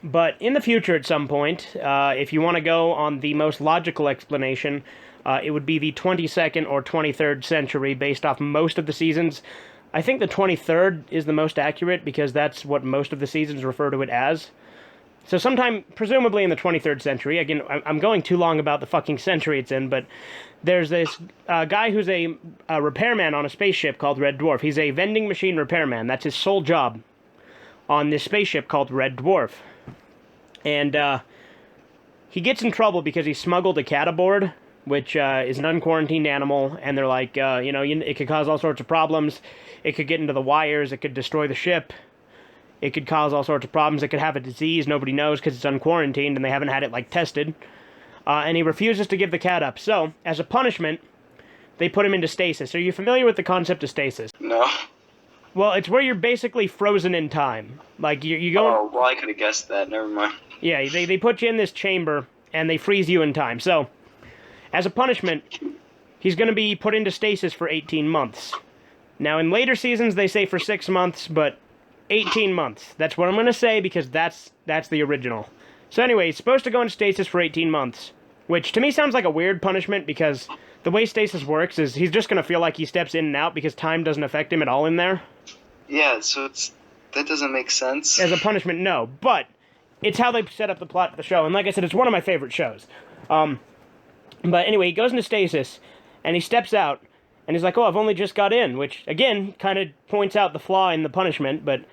S2: But in the future, at some point, if you want to go on the most logical explanation, it would be the 22nd or 23rd century based off most of the seasons. I think the 23rd is the most accurate because that's what most of the seasons refer to it as. So sometime, presumably in the 23rd century, again, I'm going too long about the fucking century it's in, but there's this guy who's a repairman on a spaceship called Red Dwarf. He's a vending machine repairman. That's his sole job on this spaceship called Red Dwarf. And he gets in trouble because he smuggled a cat aboard, which is an unquarantined animal, and they're like, it could cause all sorts of problems. It could get into the wires. It could destroy the ship. It could cause all sorts of problems. It could have a disease nobody knows because it's unquarantined and they haven't had it, tested. And he refuses to give the cat up. So, as a punishment, they put him into stasis. Are you familiar with the concept of stasis?
S1: No.
S2: Well, it's where you're basically frozen in time. You go...
S1: Oh, well, I could have guessed that. Never mind.
S2: Yeah, they put you in this chamber and they freeze you in time. So, as a punishment, he's going to be put into stasis for 18 months. Now, in later seasons, they say for 6 months, but 18 months. That's what I'm going to say because that's the original. So anyway, he's supposed to go into stasis for 18 months, which to me sounds like a weird punishment because the way stasis works is he's just going to feel like he steps in and out because time doesn't affect him at all in there.
S1: Yeah, so that doesn't make sense.
S2: As a punishment, no, but it's how they set up the plot of the show, and like I said, it's one of my favorite shows. But anyway, he goes into stasis, and he steps out, and he's like, oh, I've only just got in, which, again, kind of points out the flaw in the punishment, but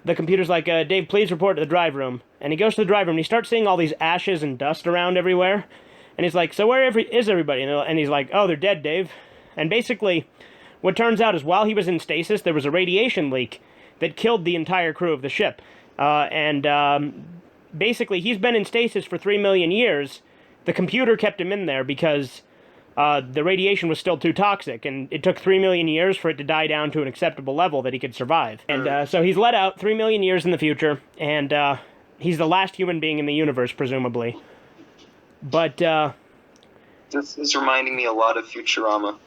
S2: the computer's like, Dave, please report to the drive room. And he goes to the drive room, and he starts seeing all these ashes and dust around everywhere, and he's like, so where is everybody? And he's like, oh, they're dead, Dave. And basically, what turns out is while he was in stasis, there was a radiation leak that killed the entire crew of the ship. Basically, he's been in stasis for 3 million years. The computer kept him in there because the radiation was still too toxic, and it took 3 million years for it to die down to an acceptable level that he could survive. And so he's let out 3 million years in the future, and he's the last human being in the universe, presumably. But
S1: this is reminding me a lot of Futurama.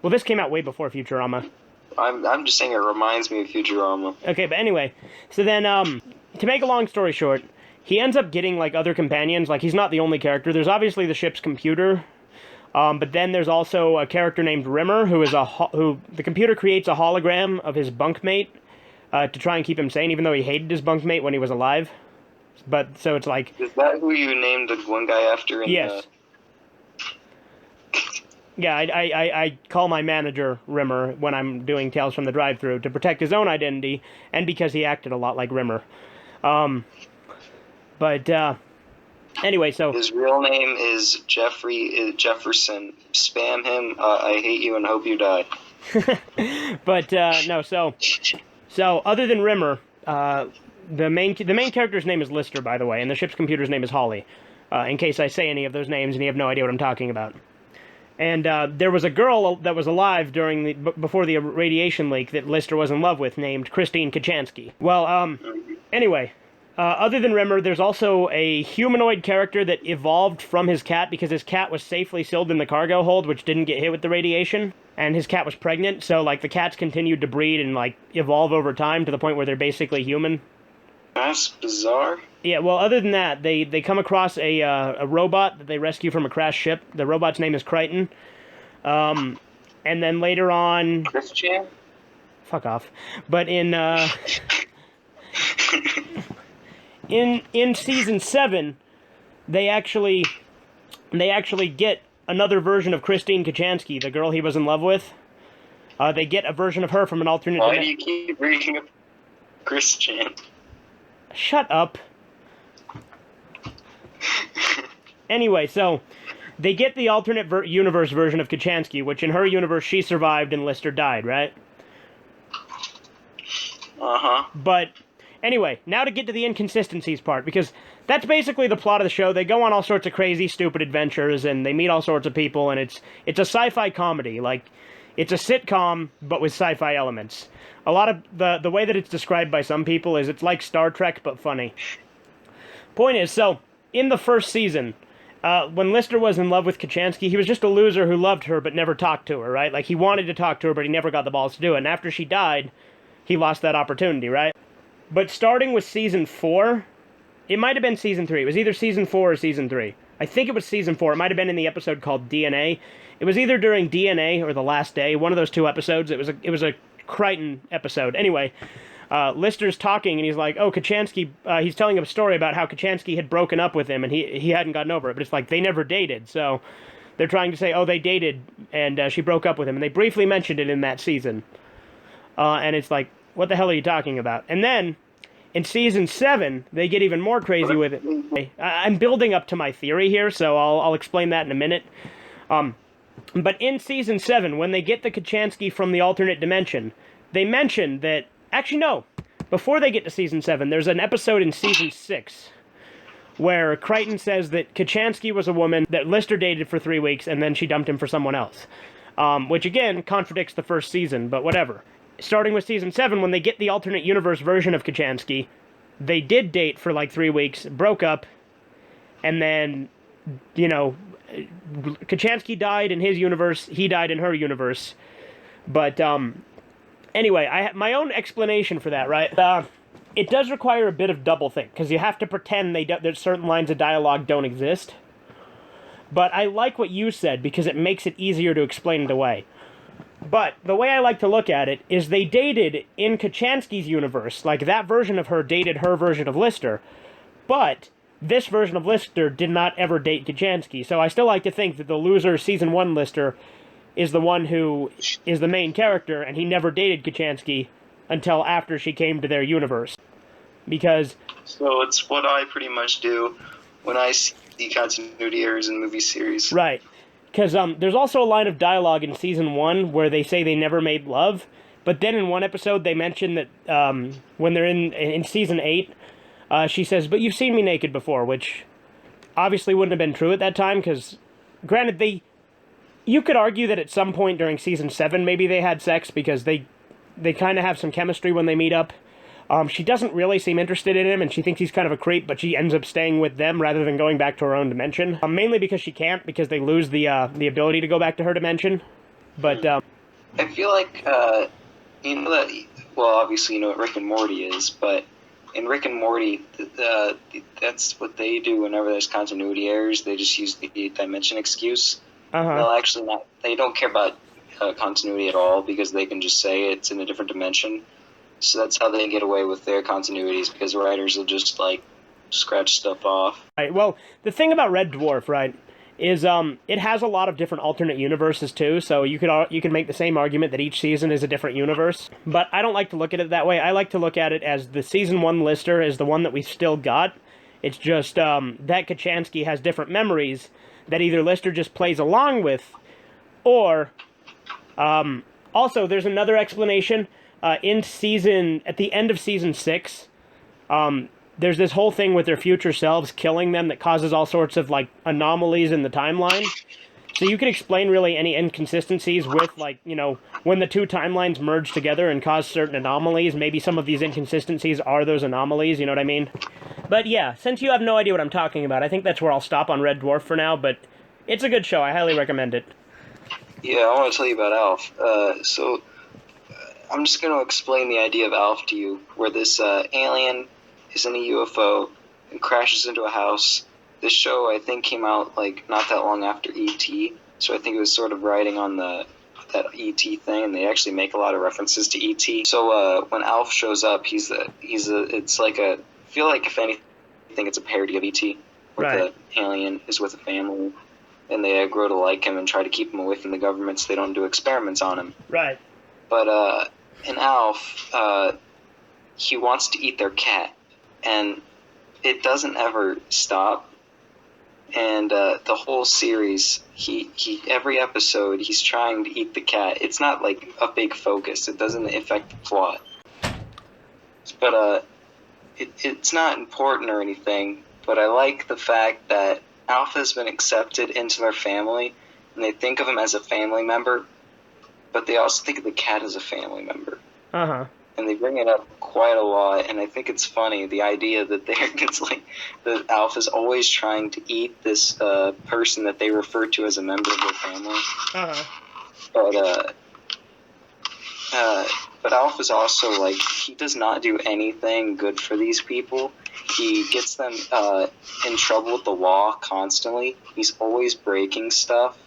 S2: Well, this came out way before Futurama.
S1: I'm just saying it reminds me of Futurama.
S2: Okay, but anyway, so then to make a long story short, he ends up getting other companions. He's not the only character. There's obviously the ship's computer. But then there's also a character named Rimmer, who the computer creates a hologram of his bunkmate to try and keep him sane, even though he hated his bunkmate when he was alive. But so it's like,
S1: is that who you named the one guy after?
S2: Yes. Yeah, I call my manager Rimmer when I'm doing Tales from the Drive-Thru to protect his own identity and because he acted a lot like Rimmer. Anyway, so
S1: his real name is Jefferson. Spam him. I hate you and hope you die.
S2: But no, so other than Rimmer, the main character's name is Lister, by the way, and the ship's computer's name is Holly. In case I say any of those names and you have no idea what I'm talking about. And there was a girl that was alive before the radiation leak that Lister was in love with, named Christine Kachansky. Well, anyway. Other than Rimmer, there's also a humanoid character that evolved from his cat because his cat was safely sealed in the cargo hold, which didn't get hit with the radiation, and his cat was pregnant, so, the cats continued to breed and, evolve over time to the point where they're basically human.
S1: That's bizarre.
S2: Yeah, well, other than that, they come across a robot that they rescue from a crashed ship. The robot's name is Crichton. And then later on...
S1: Christian?
S2: Fuck off. But in season 7, they actually get another version of Christine Kachansky, the girl he was in love with. They get a version of her from an alternate...
S1: Why do you keep reading up Christian?
S2: Shut up. Anyway, so they get the alternate universe version of Kochanski, which in her universe she survived and Lister died, right?
S1: Uh-huh.
S2: But anyway, now to get to the inconsistencies part, because that's basically the plot of the show. They go on all sorts of crazy, stupid adventures, and they meet all sorts of people, and it's a sci-fi comedy. Like, it's a sitcom, but with sci-fi elements. A lot of the way that it's described by some people is it's like Star Trek, but funny. Point is, so, in the first season, when Lister was in love with Kochanski, he was just a loser who loved her but never talked to her, right? Like, he wanted to talk to her, but he never got the balls to do it. And after she died, he lost that opportunity, right? But starting with season 4, it might have been season 3. It was either season 4 or season 3. I think it was season 4. It might have been in the episode called DNA. It was either during DNA or The Last Day, one of those two episodes. It was a Crichton episode. Anyway, Lister's talking, and he's like, oh, Kochanski, he's telling a story about how Kochanski had broken up with him, and he hadn't gotten over it. But it's like, they never dated, so they're trying to say, oh, they dated, and she broke up with him. And they briefly mentioned it in that season. And it's like, what the hell are you talking about? And then, in season 7, they get even more crazy with it. I'm building up to my theory here, so I'll explain that in a minute. But in season 7, when they get the Kochanski from the alternate dimension, they mention that... Actually, no. Before they get to season 7, there's an episode in season 6 where Crichton says that Kochanski was a woman that Lister dated for 3 weeks, and then she dumped him for someone else. Which, again, contradicts the first season, but whatever. Starting with season 7, when they get the alternate universe version of Kochanski, they did date for like 3 weeks, broke up, and then, you know, Kochanski died in his universe, he died in her universe. But, anyway, I have my own explanation for that, right? It does require a bit of doublethink, because you have to pretend that certain lines of dialogue don't exist. But I like what you said, because it makes it easier to explain it away. But the way I like to look at it is they dated in Kochanski's universe, like that version of her dated her version of Lister, but this version of Lister did not ever date Kochanski. So I still like to think that the loser season 1 Lister is the one who is the main character, and he never dated Kochanski until after she came to their universe. Because...
S1: So it's what I pretty much do when I see continuity errors in movie series.
S2: Right. Because there's also a line of dialogue in season 1 where they say they never made love, but then in one episode they mention that when they're in season 8, she says, but you've seen me naked before, which obviously wouldn't have been true at that time, because granted, you could argue that at some point during season 7 maybe they had sex, because they kind of have some chemistry when they meet up. She doesn't really seem interested in him, and she thinks he's kind of a creep, but she ends up staying with them rather than going back to her own dimension. Mainly because she can't, because they lose the ability to go back to her dimension. But,
S1: I feel like, you know that... Well, obviously you know what Rick and Morty is, but in Rick and Morty, that's what they do whenever there's continuity errors. They just use the dimension excuse.
S2: Uh-huh.
S1: They'll actually not... They don't care about continuity at all, because they can just say it's in a different dimension. So that's how they get away with their continuities, because writers will just, like, scratch stuff off.
S2: Right, well, the thing about Red Dwarf, right, is it has a lot of different alternate universes, too, so you could make the same argument that each season is a different universe. But I don't like to look at it that way. I like to look at it as the season 1 Lister is the one that we still got. It's just that Kochanski has different memories that either Lister just plays along with, or... also, there's another explanation... at the end of season 6, there's this whole thing with their future selves killing them that causes all sorts of, like, anomalies in the timeline. So you can explain really any inconsistencies with, like, you know, when the two timelines merge together and cause certain anomalies. Maybe some of these inconsistencies are those anomalies, you know what I mean? But yeah, since you have no idea what I'm talking about, I think that's where I'll stop on Red Dwarf for now, but it's a good show. I highly recommend it.
S1: Yeah, I want to tell you about Alf. I'm just going to explain the idea of Alf to you, where this alien is in a UFO and crashes into a house. This show, I think, came out like not that long after E.T., so I think it was sort of riding on that E.T. thing, and they actually make a lot of references to E.T. So when Alf shows up, it's like I feel like if anything, it's a parody of E.T., where
S2: right.
S1: The alien is with a family, and they grow to like him and try to keep him away from the government so they don't do experiments on him.
S2: Right.
S1: But in Alf, he wants to eat their cat, and it doesn't ever stop. And the whole series, he every episode, he's trying to eat the cat. It's not like a big focus. It doesn't affect the plot. But it's not important or anything. But I like the fact that Alpha has been accepted into their family, and they think of him as a family member, but they also think of the cat as a family member.
S2: Uh-huh.
S1: And they bring it up quite a lot, and I think it's funny, the idea that it's like that Alpha's always trying to eat this person that they refer to as a member of their family.
S2: Uh-huh.
S1: But Alpha's also, like, he does not do anything good for these people. He gets them in trouble with the law constantly. He's always breaking stuff,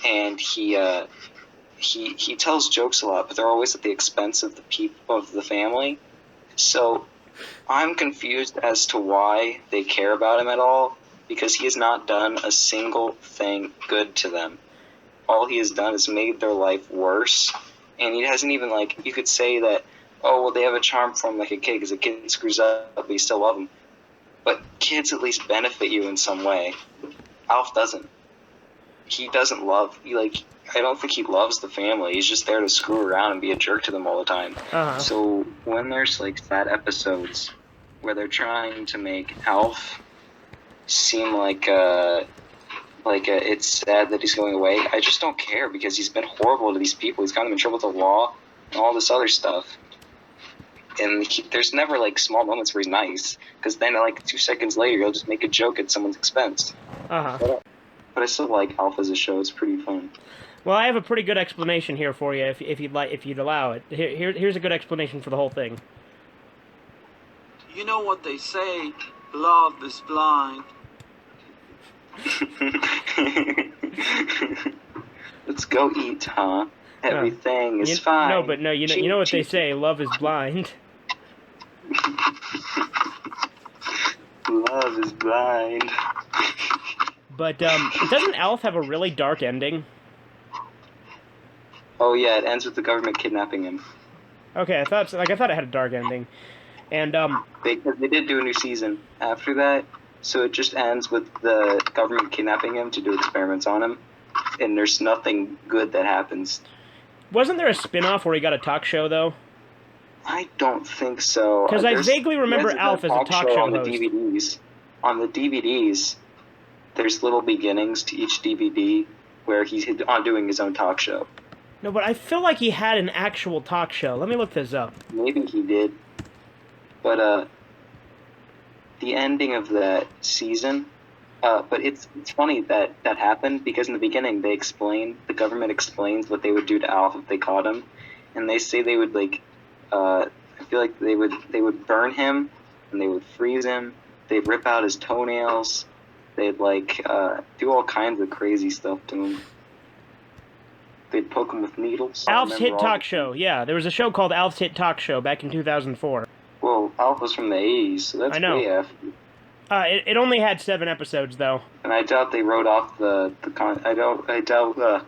S1: and he tells jokes a lot, but they're always at the expense of the people of the family. So I'm confused as to why they care about him at all, because he has not done a single thing good to them. All he has done is made their life worse, and he hasn't even, like, you could say that, oh, well, they have a charm for him like a kid, because a kid screws up, but you still love him. But kids at least benefit you in some way. Alf doesn't. He doesn't love, I don't think he loves the family. He's just there to screw around and be a jerk to them all the time.
S2: Uh-huh.
S1: So when there's, like, sad episodes where they're trying to make Alf seem like it's sad that he's going away, I just don't care, because he's been horrible to these people. He's gotten them in trouble with the law and all this other stuff. And there's never, like, small moments where he's nice, because then, like, 2 seconds later, he'll just make a joke at someone's expense.
S2: Uh-huh.
S1: But I still like Alpha as a show. It's pretty fun.
S2: Well, I have a pretty good explanation here for you, if you'd allow it. Here's a good explanation for the whole thing.
S3: You know what they say, love is blind.
S1: Let's go eat, huh? Everything is fine.
S2: No, but no, you know what they say, love is blind.
S1: Love is blind.
S2: But doesn't Alf have a really dark ending?
S1: Oh yeah, it ends with the government kidnapping him.
S2: Okay, I thought it had a dark ending, and
S1: because they did do a new season after that, so it just ends with the government kidnapping him to do experiments on him, and there's nothing good that happens.
S2: Wasn't there a spin-off where he got a talk show though?
S1: I don't think so.
S2: Because I vaguely remember Alf as a talk show
S1: on
S2: host.
S1: The DVDs. On the DVDs, there's little beginnings to each DVD where he's doing his own talk show.
S2: No, but I feel like he had an actual talk show. Let me look this up.
S1: Maybe he did. But the ending of that season, but it's funny that happened, because in the beginning the government explains what they would do to Alf if they caught him, and they say they would, like, I feel like they would burn him, and they would freeze him, they'd rip out his toenails, they'd, like, do all kinds of crazy stuff to him. They'd poke him with needles.
S2: Alf's Hit Talk Show, yeah. There was a show called Alf's Hit Talk Show back in 2004.
S1: Well, Alf was from the 80s, so that's way after.
S2: It only had 7 episodes, though.
S1: And I doubt they wrote off I doubt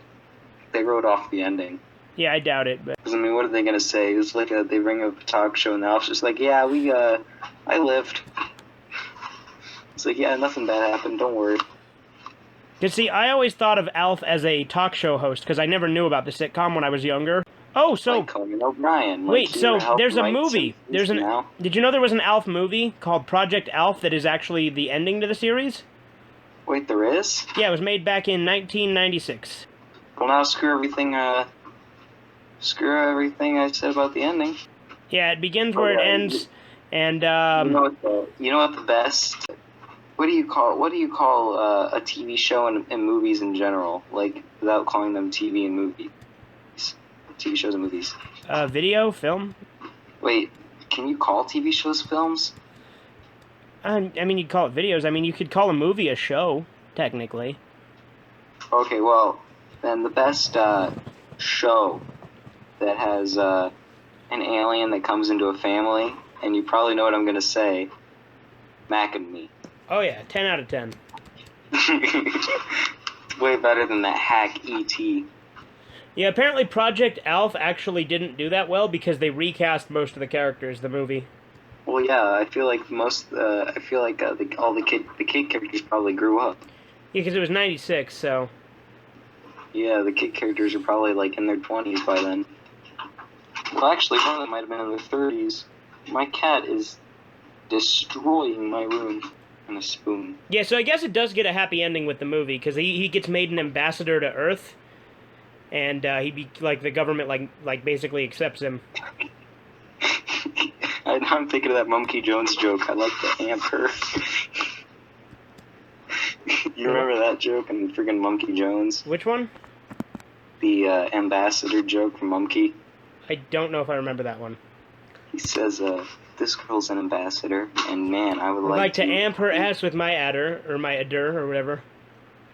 S1: they wrote off the ending.
S2: Yeah, I doubt it, but...
S1: Because, I mean, what are they gonna say? It's like they bring up a talk show, and Alf's just like, yeah, I lived. It's like, yeah, nothing bad happened, don't worry.
S2: You see, I always thought of Alf as a talk show host, because I never knew about the sitcom when I was younger. Oh, so...
S1: Like Conan O'Brien.
S2: Wait, so there's a movie. Did you know there was an Alf movie called Project Alf that is actually the ending to the series?
S1: Wait, there is?
S2: Yeah, it was made back in 1996.
S1: Well, now screw everything I said about the ending.
S2: Yeah, it begins where it ends, and
S1: You know what the best... What do you call a TV show and movies in general? Like, without calling them TV and movies. TV shows and movies.
S2: Video? Film?
S1: Wait, can you call TV shows films?
S2: I mean, you'd call it videos. I mean, you could call a movie a show, technically.
S1: Okay, well, then the best show that has an alien that comes into a family, and you probably know what I'm going to say, Mac and Me.
S2: Oh yeah, 10 out of 10.
S1: Way better than that hack E.T.
S2: Yeah, apparently Project Alf actually didn't do that well because they recast most of the characters in the movie.
S1: Well, yeah, I feel like all the kid characters probably grew up.
S2: Yeah, because it was 96, so...
S1: Yeah, the kid characters are probably like in their 20s by then. Well, actually, one of them might have been in their 30s. My cat is destroying my room in a spoon.
S2: Yeah, so I guess it does get a happy ending with the movie, because he gets made an ambassador to Earth, and the government like basically accepts him.
S1: I'm thinking of that Monkey Jones joke. I like to amp her. You remember that joke in friggin' Monkey Jones?
S2: Which one?
S1: The ambassador joke from Monkey.
S2: I don't know if I remember that one.
S1: He says, this girl's an ambassador, and man, I would
S2: I'd
S1: like
S2: to amp her ass with my adder, or my adder, or whatever.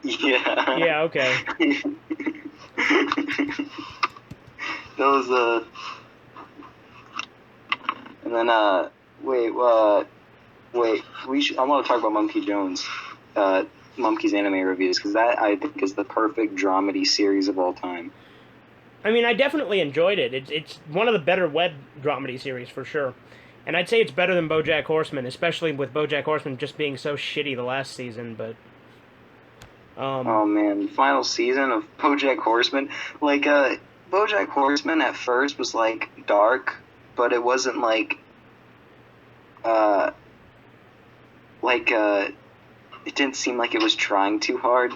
S1: Yeah.
S2: Yeah, okay.
S1: That was, and then, wait, I want to talk about Monkey Jones, Monkey's anime reviews, because that, I think, is the perfect dramedy series of all time.
S2: I mean, I definitely enjoyed it. It's one of the better web dramedy series, for sure. And I'd say it's better than BoJack Horseman, especially with BoJack Horseman just being so shitty the last season, but...
S1: oh, man, final season of BoJack Horseman, like, BoJack Horseman at first was, like, dark, but it wasn't, like, it didn't seem like it was trying too hard.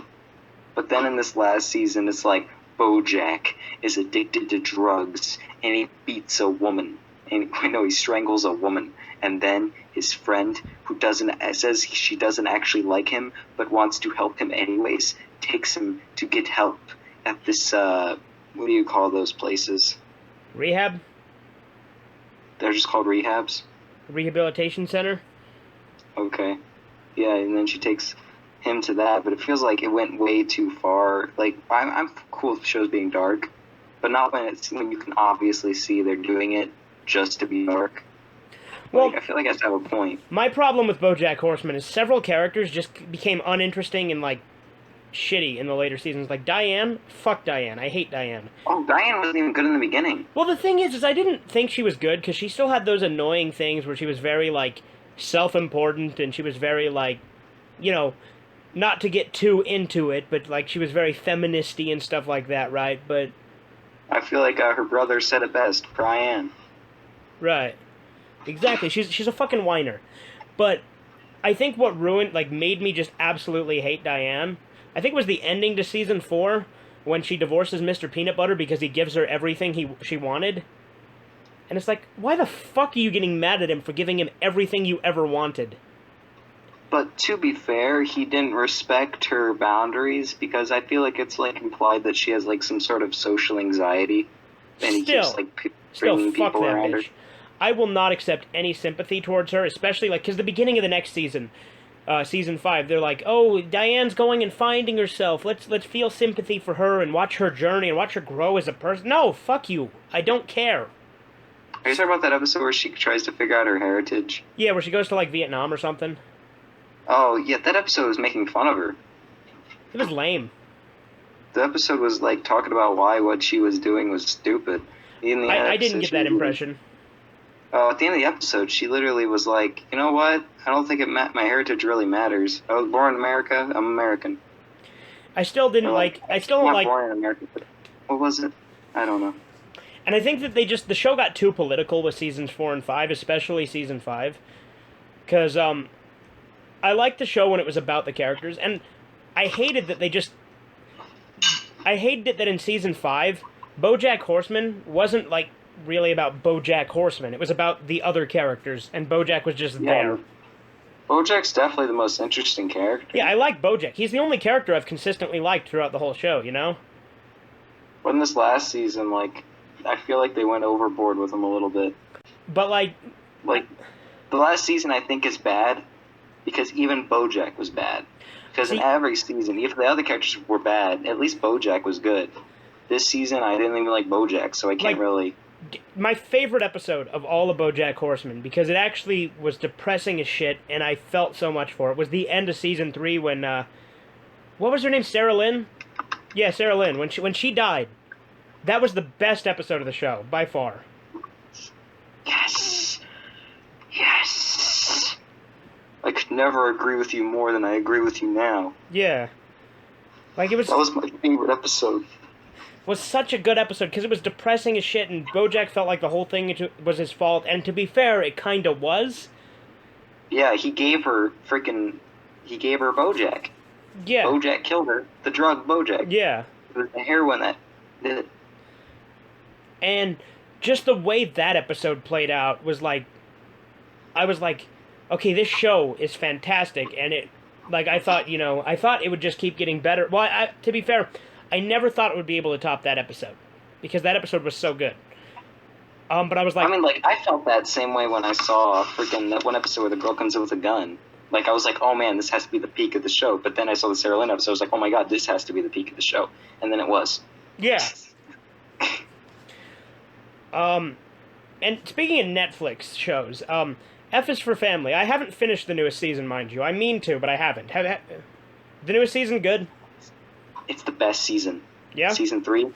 S1: But then in this last season, it's like, BoJack is addicted to drugs, and he beats a woman. And he strangles a woman. And then his friend, who says she doesn't actually like him, but wants to help him anyways, takes him to get help at this, what do you call those places?
S2: Rehab?
S1: They're just called rehabs?
S2: Rehabilitation center?
S1: Okay. Yeah, and then she takes him to that, but it feels like it went way too far. Like, I'm cool with shows being dark, but not when you can obviously see they're doing it just to be dark.
S2: Well,
S1: I feel like it has to have a point.
S2: My problem with BoJack Horseman is several characters just became uninteresting and, like, shitty in the later seasons. Like, Diane? Fuck Diane. I hate Diane.
S1: Oh, Diane wasn't even good in the beginning.
S2: Well, the thing is I didn't think she was good, because she still had those annoying things where she was very, like, self-important, and she was very, like, you know, not to get too into it, but, like, she was very feministy and stuff like that, right? But...
S1: I feel like her brother said it best, Brian.
S2: Right. Exactly. She's a fucking whiner. But I think what made me just absolutely hate Diane, I think it was the ending to season 4, when she divorces Mr. Peanut Butter because he gives her everything she wanted. And it's like, why the fuck are you getting mad at him for giving him everything you ever wanted?
S1: But to be fair, he didn't respect her boundaries, because I feel like it's, like, implied that she has, like, some sort of social anxiety. And he keeps, like, bringing
S2: fuck
S1: people
S2: that
S1: around her.
S2: bitch. I will not accept any sympathy towards her, especially, like, because the beginning of the next season, season 5, they're like, oh, Diane's going and finding herself. Let's feel sympathy for her and watch her journey and watch her grow as a person. No, fuck you. I don't care.
S1: Are you talking about that episode where she tries to figure out her heritage?
S2: Yeah, where she goes to, like, Vietnam or something.
S1: Oh, yeah, that episode was making fun of her.
S2: It was lame.
S1: The episode was, like, talking about why what she was doing was stupid.
S2: I didn't get that impression.
S1: At the end of the episode, she literally was like, you know what? I don't think my heritage really matters. I was born in America. I'm American.
S2: I still don't like...
S1: born in America, but what was it? I don't know.
S2: And I think that the show got too political with seasons 4 and 5, especially season 5. Because, I liked the show when it was about the characters, and I hated that in season 5, BoJack Horseman wasn't, like, really about BoJack Horseman. It was about the other characters, and BoJack was just there.
S1: BoJack's definitely the most interesting character.
S2: Yeah, I like BoJack. He's the only character I've consistently liked throughout the whole show, you know?
S1: But in this last season, like, I feel like they went overboard with him a little bit.
S2: But, like,
S1: the last season I think is bad, because even BoJack was bad. Because in every season, if the other characters were bad, at least BoJack was good. This season, I didn't even like BoJack, so I can't really...
S2: My favorite episode of all of BoJack Horseman, because it actually was depressing as shit, and I felt so much for it, was the end of season 3 when, what was her name, Sarah Lynn? Yeah, Sarah Lynn. When she died, that was the best episode of the show, by far.
S1: Yes! Yes! I could never agree with you more than I agree with you now.
S2: Yeah. Like, it was...
S1: That was my favorite episode.
S2: Was such a good episode, because it was depressing as shit, and Bojack felt like the whole thing was his fault, and to be fair, it kind of was.
S1: Yeah, he gave her Bojack.
S2: Yeah.
S1: Bojack killed her. The drug Bojack.
S2: Yeah.
S1: It was the heroin that did it.
S2: And just the way that episode played out was like... I was like, okay, this show is fantastic, and it... Like, I thought it would just keep getting better. Well, to be fair, I never thought it would be able to top that episode, because that episode was so good. But I was like...
S1: I felt that same way when I saw that one episode where the girl comes in with a gun. Like, I was like, oh man, this has to be the peak of the show. But then I saw the Sarah Lynn episode, I was like, oh my god, this has to be the peak of the show. And then it was.
S2: Yeah. And speaking of Netflix shows, F is for Family. I haven't finished the newest season, mind you. I mean to, but I haven't. The newest season good?
S1: It's the best season.
S2: Yeah?
S1: Season 3,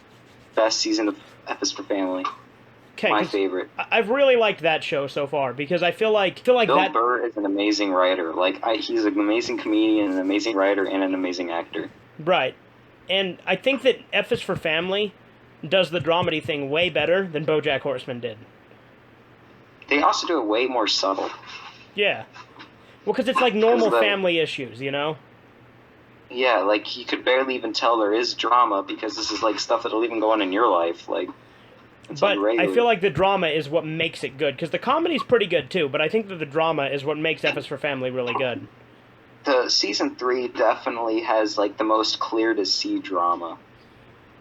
S1: best season of F is for Family.
S2: Okay,
S1: my favorite.
S2: I've really liked that show so far, because I feel like
S1: Bill Burr is an amazing writer. He's an amazing comedian, an amazing writer, and an amazing actor.
S2: Right. And I think that F is for Family does the dramedy thing way better than BoJack Horseman did.
S1: They also do it way more subtle.
S2: Yeah. Well, because it's like normal family issues, you know?
S1: Yeah, like, you could barely even tell there is drama, because this is, like, stuff that'll even go on in your life, like...
S2: But I feel like the drama is what makes it good, because the comedy's pretty good too, but I think that the drama is what makes F is for Family really good.
S1: The Season 3 definitely has, like, the most clear-to-see drama.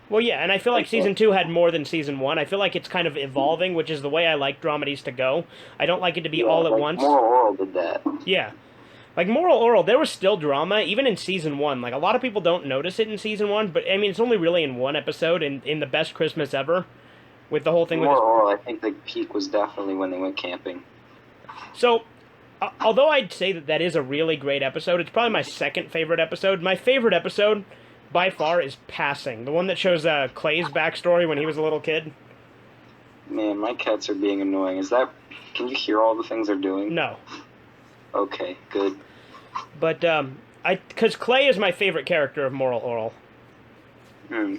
S2: Well, yeah, and I feel like Season 2 had more than Season 1. I feel like it's kind of evolving, which is the way I like dramedies to go. I don't like it to be all at once.
S1: Moral Oral did that.
S2: Yeah. Like, Moral Oral, there was still drama, even in Season 1. Like, a lot of people don't notice it in Season 1, but, I mean, it's only really in one episode, in the best Christmas ever. With the whole thing
S1: Moral Oral, I think the peak was definitely when they went camping.
S2: So, although I'd say that is a really great episode, it's probably my second favorite episode. My favorite episode, by far, is Passing. The one that shows Clay's backstory when he was a little kid.
S1: Man, my cats are being annoying. Can you hear all the things they're doing?
S2: No.
S1: Okay, good.
S2: But, because Clay is my favorite character of Moral Oral.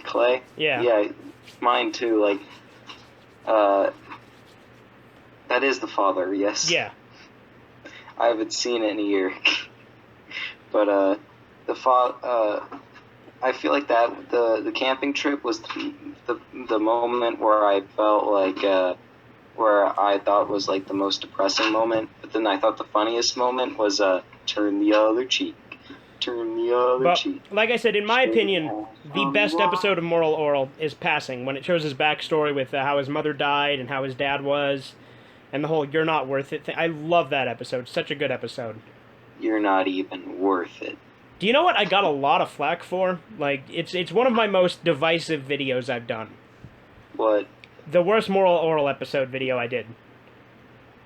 S1: Clay?
S2: Yeah.
S1: Yeah, mine too, like... that is the father, yes.
S2: Yeah.
S1: I haven't seen it in a year. But, I feel like that, the camping trip was the moment where I felt like, where I thought was, like, the most depressing moment. But then I thought the funniest moment was, turn the other cheek. Turn the other cheek.
S2: Like I said, in my opinion, the best episode of Moral Oral is Passing, when it shows his backstory with how his mother died and how his dad was, and the whole "you're not worth it" thing. I love that episode. Such a good episode.
S1: You're not even worth it.
S2: Do you know what I got a lot of flack for? Like, it's one of my most divisive videos I've done.
S1: What?
S2: The worst Moral Oral episode video I did.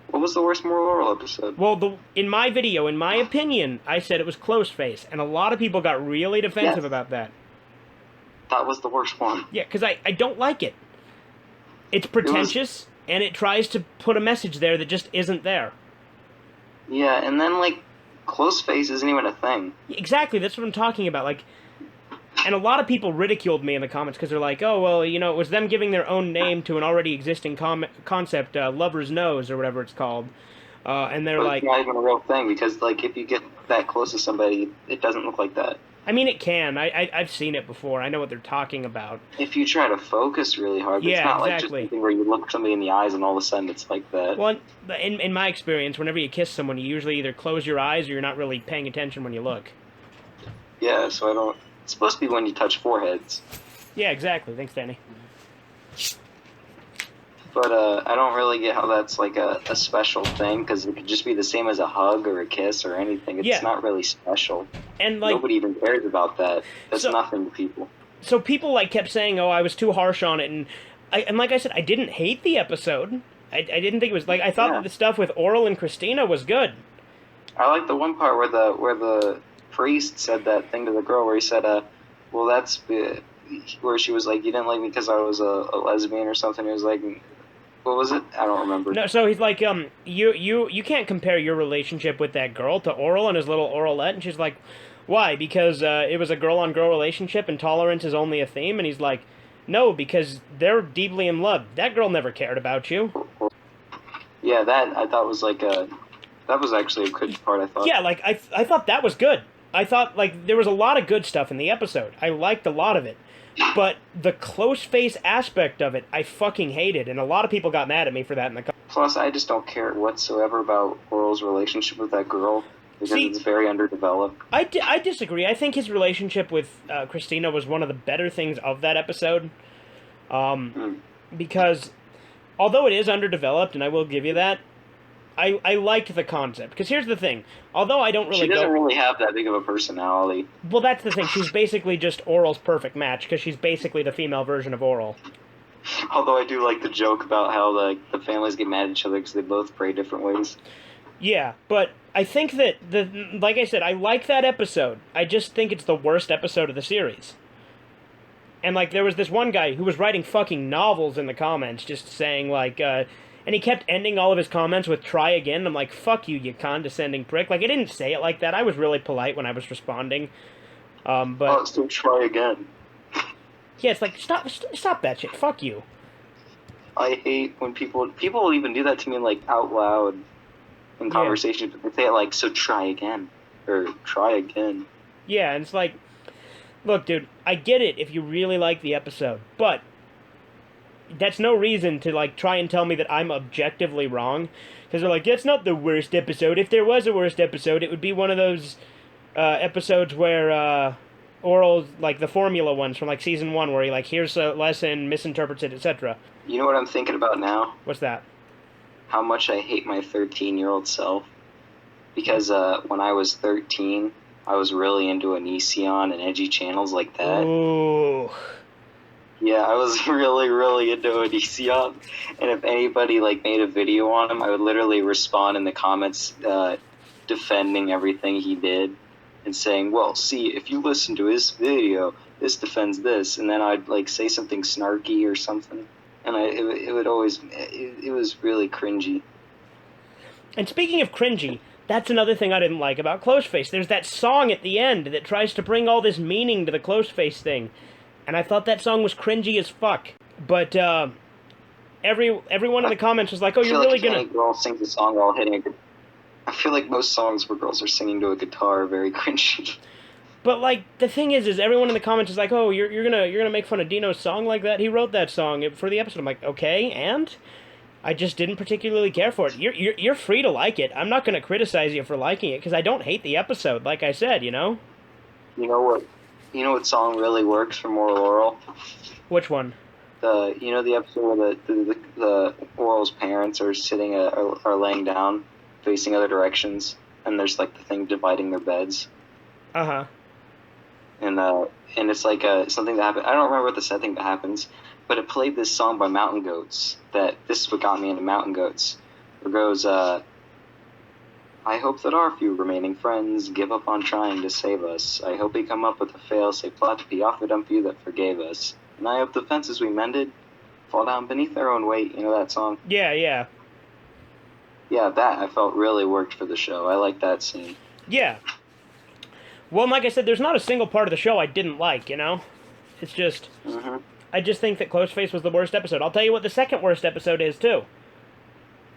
S1: What was the worst Moral Oral episode?
S2: Well, in my video, in my opinion, I said it was Close Face, and a lot of people got really defensive about that.
S1: That was the worst one.
S2: Yeah, because I don't like it. It's pretentious, and it tries to put a message there that just isn't there.
S1: Yeah, and then, like, Close Face isn't even a thing.
S2: Exactly, that's what I'm talking about. Like, and a lot of people ridiculed me in the comments because they're like, oh, well, you know, it was them giving their own name to an already existing concept, Lover's Nose, or whatever it's called. And they're like...
S1: It's not even a real thing, because, like, if you get that close to somebody, it doesn't look like that.
S2: I mean, it can. I've seen it before. I know what they're talking about.
S1: If you try to focus really hard,
S2: yeah,
S1: it's not
S2: exactly.
S1: Like just something where you look somebody in the eyes and all of a sudden it's like that.
S2: Well, in my experience, whenever you kiss someone, you usually either close your eyes or you're not really paying attention when you look.
S1: Yeah, so I don't... It's supposed to be when you touch foreheads.
S2: Yeah, exactly. Thanks, Danny.
S1: But I don't really get how that's like a special thing, because it could just be the same as a hug or a kiss or anything. It's not really special.
S2: And like,
S1: nobody even cares about that. That's nothing to people.
S2: So people like kept saying, "Oh, I was too harsh on it," and like I said, I didn't hate the episode. I didn't think it was like I thought that the stuff with Oral and Christina was good.
S1: I like the one part where the priest said that thing to the girl where he said, "Well, that's where she was like, you didn't like me because I was a lesbian or something." He was like, What was it? I don't remember.
S2: No, so he's like, you can't compare your relationship with that girl to Oral and his little Oralette, and she's like, why? Because it was a girl-on-girl relationship and tolerance is only a theme, and he's like, no, because they're deeply in love. That girl never cared about you.
S1: Yeah, that I thought was like that was actually a good part. I thought.
S2: Yeah, like I thought that was good. I thought like there was a lot of good stuff in the episode. I liked a lot of it. But the close face aspect of it, I fucking hated, and a lot of people got mad at me for that in the comments.
S1: Plus, I just don't care whatsoever about Oral's relationship with that girl because it's very underdeveloped.
S2: I disagree. I think his relationship with Christina was one of the better things of that episode. Because although it is underdeveloped, and I will give you that, I liked the concept. Because here's the thing. Although I don't really
S1: She doesn't really have that big of a personality.
S2: Well, that's the thing. She's basically just Oral's perfect match, because she's basically the female version of Oral.
S1: Although I do like the joke about how the families get mad at each other because they both pray different ways.
S2: Yeah, but I think that, like I said, I like that episode. I just think it's the worst episode of the series. And, like, there was this one guy who was writing fucking novels in the comments, just saying, like, and he kept ending all of his comments with "try again." I'm like, fuck you, you condescending prick. Like, I didn't say it like that. I was really polite when I was responding. But
S1: so try again.
S2: Yeah, it's like, stop that shit. Fuck you.
S1: I hate when people will even do that to me, like, out loud in conversations. They say it like, so try again. Or try again.
S2: Yeah, and it's like, look, dude, I get it if you really like the episode, but that's no reason to, like, try and tell me that I'm objectively wrong. Because they're like, it's not the worst episode. If there was a worst episode, it would be one of those episodes where Oral, like, the formula ones from, like, season 1, where he, like, hears a lesson, misinterprets it, etc.
S1: You know what I'm thinking about now?
S2: What's that?
S1: How much I hate my 13-year-old self. Because when I was 13, I was really into Onision and edgy channels like that.
S2: Ooh.
S1: Yeah, I was really, really into Onision. And if anybody, like, made a video on him, I would literally respond in the comments defending everything he did. And saying, well, see, if you listen to his video, this defends this. And then I'd, like, say something snarky or something. And it would always, it was really cringy.
S2: And speaking of cringy, that's another thing I didn't like about Closeface. There's that song at the end that tries to bring all this meaning to the Closeface thing. And I thought that song was cringy as fuck. But everyone in the comments was like, oh, you're really gonna...
S1: Any girl sings a song while hitting a guitar. I feel like most songs where girls are singing to a guitar are very cringy.
S2: But, like, the thing is everyone in the comments is like, oh, you're gonna make fun of Dino's song like that? He wrote that song for the episode. I'm like, okay, and? I just didn't particularly care for it. You're free to like it. I'm not gonna criticize you for liking it, because I don't hate the episode, like I said, you know?
S1: You know what song really works for Moral Oral?
S2: Which one?
S1: The episode where the Oral's parents are sitting, are laying down, facing other directions, and there's, like, the thing dividing their beds.
S2: Uh-huh.
S1: And it's like something that happened. I don't remember what the setting that happens, but it played this song by Mountain Goats. This is what got me into Mountain Goats. It goes, I hope that our few remaining friends give up on trying to save us. I hope we come up with a fail-safe plot to pee off the dump you that forgave us. And I hope the fences we mended fall down beneath their own weight. You know that song?
S2: Yeah.
S1: Yeah, that I felt really worked for the show. I like that scene.
S2: Yeah. Well, like I said, there's not a single part of the show I didn't like, you know? It's just...
S1: Mm-hmm.
S2: I just think that Closeface was the worst episode. I'll tell you what the second worst episode is, too.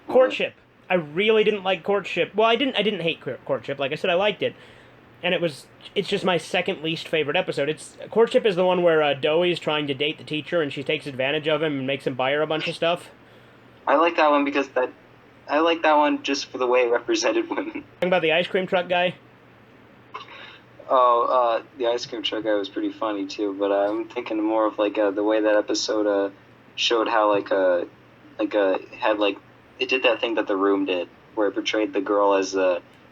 S2: Courtship. I really didn't like Courtship. Well, I didn't hate Courtship. Like I said, I liked it. And it's just my second least favorite episode. Courtship is the one where Doey's trying to date the teacher and she takes advantage of him and makes him buy her a bunch of stuff.
S1: I like that one because I like that one just for the way it represented women.
S2: Talking about the ice cream truck guy?
S1: Oh, the ice cream truck guy was pretty funny too, but I'm thinking more of like the way that episode showed how it did that thing that The Room did, where it portrayed the girl as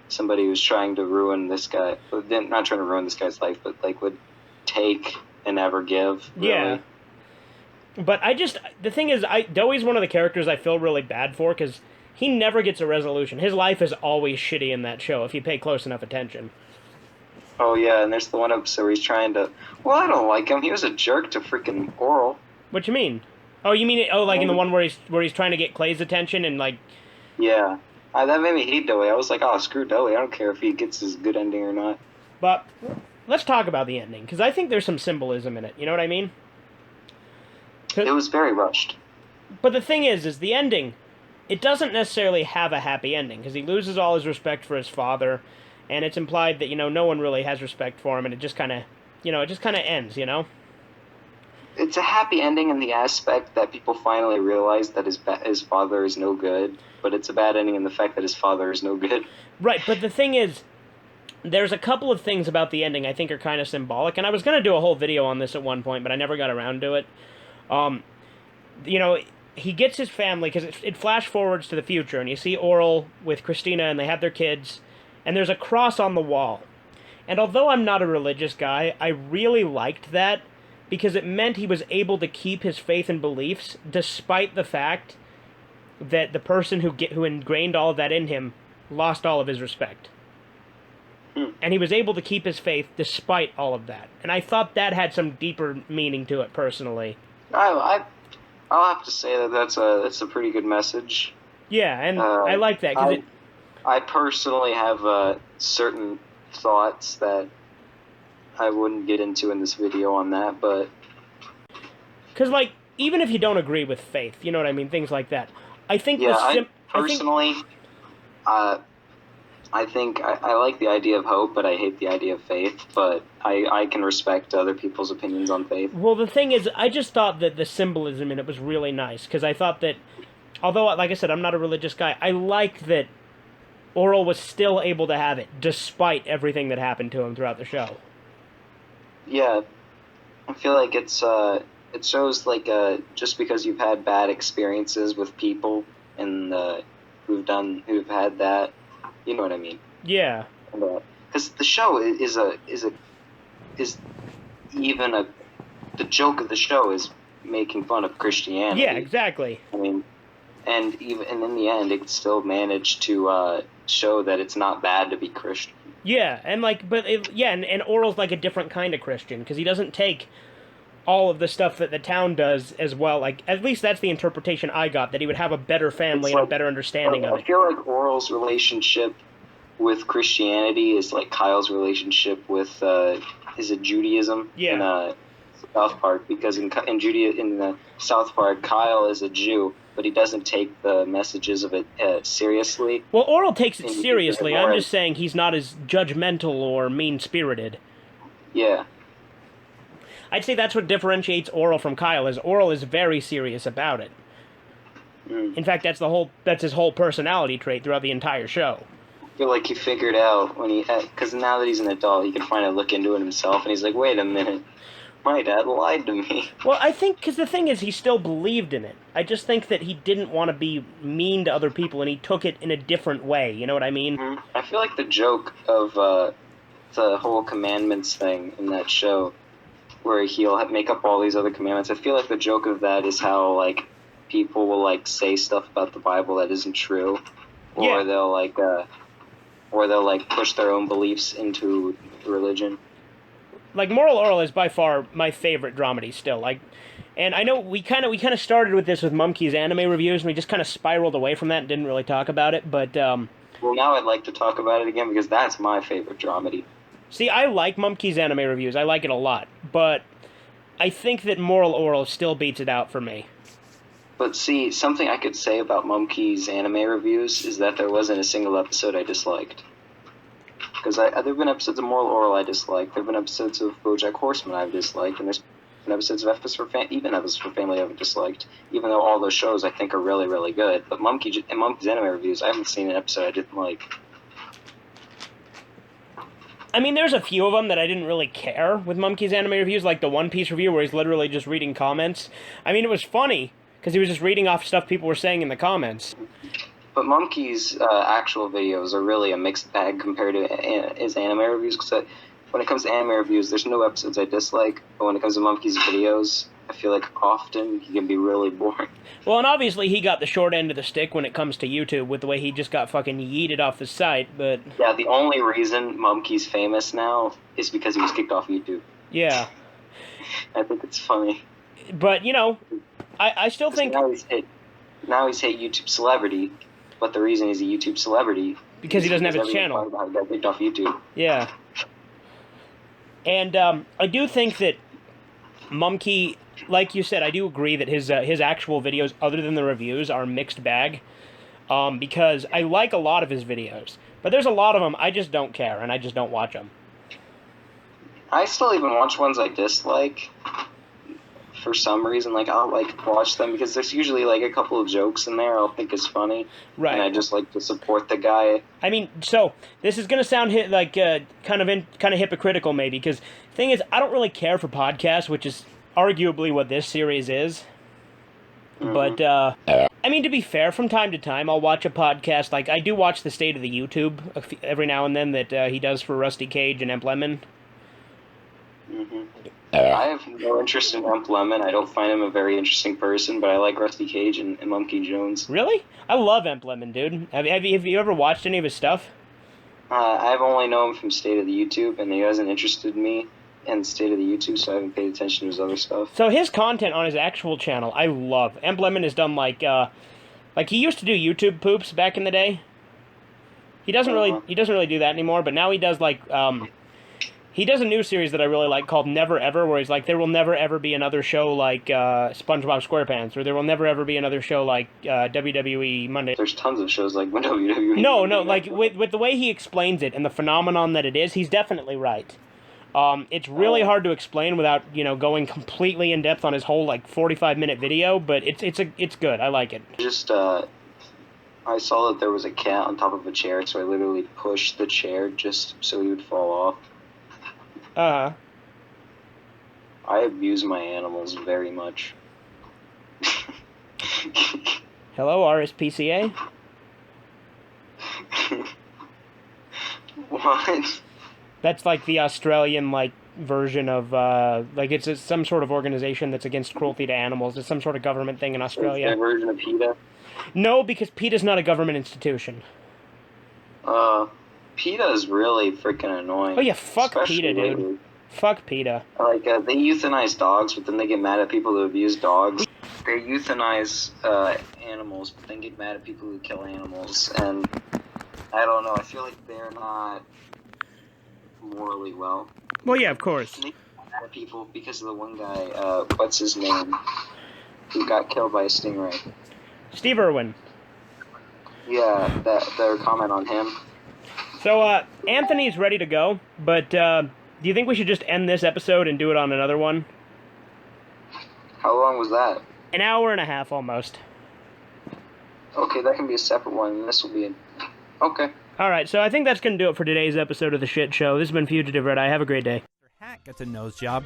S1: somebody who's trying to ruin this guy, not trying to ruin this guy's life, but like would take and never give. Really.
S2: Yeah. But the thing is, Doey's one of the characters I feel really bad for, because he never gets a resolution. His life is always shitty in that show, if you pay close enough attention.
S1: Oh, yeah, and there's the one episode where he's trying to... Well, I don't like him. He was a jerk to freaking Oral.
S2: What you mean? Oh, you mean like in the one where he's trying to get Clay's attention and like.
S1: Yeah. That made me hate Dowie. I was like, oh, screw Dowie. I don't care if he gets his good ending or not.
S2: But let's talk about the ending, because I think there's some symbolism in it. You know what I mean?
S1: It was very rushed.
S2: But the thing is the ending, it doesn't necessarily have a happy ending, because he loses all his respect for his father, and it's implied that, no one really has respect for him, and it just kind of, ends,
S1: It's a happy ending in the aspect that people finally realize that his father is no good, but it's a bad ending in the fact that his father is no good.
S2: Right, but the thing is, there's a couple of things about the ending I think are kind of symbolic, and I was going to do a whole video on this at one point, but I never got around to it. He gets his family, because it flash forwards to the future, and you see Oral with Christina, and they have their kids, and there's a cross on the wall. And although I'm not a religious guy, I really liked that, because it meant he was able to keep his faith and beliefs, despite the fact that the person who ingrained all of that in him lost all of his respect. And he was able to keep his faith despite all of that. And I thought that had some deeper meaning to it, personally.
S1: I'll have to say that that's a pretty good message.
S2: Yeah, and I like that. Cause
S1: I personally have certain thoughts that I wouldn't get into in this video on that, but...
S2: Because, even if you don't agree with faith, you know what I mean? Things like that. I think...
S1: I think I like the idea of hope, but I hate the idea of faith, but I can respect other people's opinions on faith.
S2: Well, the thing is, I just thought that the symbolism in it was really nice, because I thought that, although, like I said, I'm not a religious guy, I liked that Oral was still able to have it, despite everything that happened to him throughout the show.
S1: Yeah, I feel like it shows, just because you've had bad experiences with people and who've had that, you know what I mean?
S2: Yeah.
S1: Because the show the joke of the show is making fun of Christianity.
S2: Yeah, exactly.
S1: I mean, and in the end, it still managed to show that it's not bad to be Christian.
S2: Yeah, and and Oral's like a different kind of Christian, because he doesn't take all of the stuff that the town does as well. Like, at least that's the interpretation I got, that he would have a better family and a better understanding of it.
S1: I feel like Oral's relationship with Christianity is like Kyle's relationship with is it Judaism?
S2: Yeah.
S1: In South Park, because in the South Park, Kyle is a Jew, but he doesn't take the messages of it seriously.
S2: Well, Oral takes it seriously. I'm just saying he's not as judgmental or mean-spirited.
S1: Yeah.
S2: I'd say that's what differentiates Oral from Kyle, is Oral is very serious about it. In fact, that's his whole personality trait throughout the entire show.
S1: I feel like he figured out because now that he's an adult, he can finally look into it himself, and he's like, wait a minute, my dad lied to me.
S2: Well, I think, because the thing is, he still believed in it. I just think that he didn't want to be mean to other people, and he took it in a different way, you know what I mean?
S1: Mm-hmm. I feel like the joke of the whole commandments thing in that show, where he'll make up all these other commandments, I feel like the joke of that is how, people will, say stuff about the Bible that isn't true, or they'll push their own beliefs into religion.
S2: Moral Oral is by far my favorite dramedy still. And I know we kind of started with this with Mumkey's anime reviews, and we just kind of spiraled away from that and didn't really talk about it, but...
S1: Well, now I'd like to talk about it again, because that's my favorite dramedy.
S2: See, I like Mumkey's anime reviews. I like it a lot, but I think that Moral Oral still beats it out for me.
S1: But see, something I could say about Mumkey's anime reviews is that there wasn't a single episode I disliked. Because there have been episodes of Moral Oral I disliked, there have been episodes of BoJack Horseman I've disliked, and there's been episodes of F is for Family I've disliked, even though all those shows I think are really, really good. But Mumkey's anime reviews, I haven't seen an episode I didn't like.
S2: I mean, there's a few of them that I didn't really care with Mumkey's anime reviews, like the One Piece review where he's literally just reading comments. I mean, it was funny, because he was just reading off stuff people were saying in the comments.
S1: But Mumkey's actual videos are really a mixed bag compared to his anime reviews, because when it comes to anime reviews, there's no episodes I dislike, but when it comes to Mumkey's videos, I feel like often he can be really boring.
S2: Well, and obviously he got the short end of the stick when it comes to YouTube with the way he just got fucking yeeted off the site, but...
S1: Yeah, the only reason Mumkey's famous now is because he was kicked off YouTube.
S2: Yeah.
S1: I think it's funny.
S2: But, I still think
S1: now he's hit YouTube celebrity, but the reason he's a YouTube celebrity
S2: because he doesn't have his channel.
S1: About how he got kicked off YouTube.
S2: Yeah. And I do think that Mumkey, like you said, I do agree that his actual videos, other than the reviews, are a mixed bag. Because I like a lot of his videos, but there's a lot of them I just don't care, and I just don't watch them.
S1: I still even watch ones I dislike. For some reason, like, I'll, like, watch them because there's usually, like, a couple of jokes in there I'll think is funny.
S2: Right.
S1: And I just like to support the guy.
S2: I mean, so, this is going to sound kind of hypocritical, maybe, because the thing is, I don't really care for podcasts, which is arguably what this series is. Mm-hmm. But, I mean, to be fair, from time to time, I'll watch a podcast. Like, I do watch the State of the YouTube every now and then that he does for Rusty Cage and Emp Lemon.
S1: Mm-hmm. I have no interest in Emp Lemon. I don't find him a very interesting person, but I like Rusty Cage and Monkey Jones.
S2: Really? I love Emp Lemon, dude. Have you ever watched any of his stuff?
S1: I've only known him from State of the YouTube, and he hasn't interested me in State of the YouTube, so I haven't paid attention to his other stuff.
S2: So his content on his actual channel, I love. Emp Lemon has done like he used to do YouTube poops back in the day. He doesn't really do that anymore, but now he does like he does a new series that I really like called Never Ever, where he's like, there will never ever be another show like SpongeBob SquarePants, or there will never ever be another show like WWE Monday.
S1: There's tons of shows like WWE.
S2: No, like with the way he explains it and the phenomenon that it is, he's definitely right. It's really hard to explain without, going completely in depth on his whole, 45-minute video, but it's good. I like it.
S1: Just, I saw that there was a cat on top of a chair, so I literally pushed the chair just so he would fall off.
S2: Uh-huh.
S1: I abuse my animals very much.
S2: Hello, RSPCA?
S1: What?
S2: That's like the Australian version of it's some sort of organization that's against cruelty to animals. It's some sort of government thing in Australia.
S1: It's their version of PETA?
S2: No, because PETA's not a government institution.
S1: PETA is really freaking annoying.
S2: Oh yeah, fuck PETA, dude. Lately. Fuck PETA.
S1: They euthanize dogs, but then they get mad at people who abuse dogs. They euthanize animals, but then get mad at people who kill animals. And I don't know. I feel like they're not morally well.
S2: Well, yeah, of course.
S1: They get mad at people because of the one guy. What's his name? Who got killed by a stingray.
S2: Steve Irwin.
S1: Yeah, their comment on him.
S2: So, Anthony's ready to go, but do you think we should just end this episode and do it on another one?
S1: How long was that?
S2: An hour and a half, almost.
S1: Okay, that can be a separate one, and this will be Okay.
S2: Alright, so I think that's going to do it for today's episode of The Shit Show. This has been Fugitive RedEye. Have a great day.
S4: Hack gets a nose job.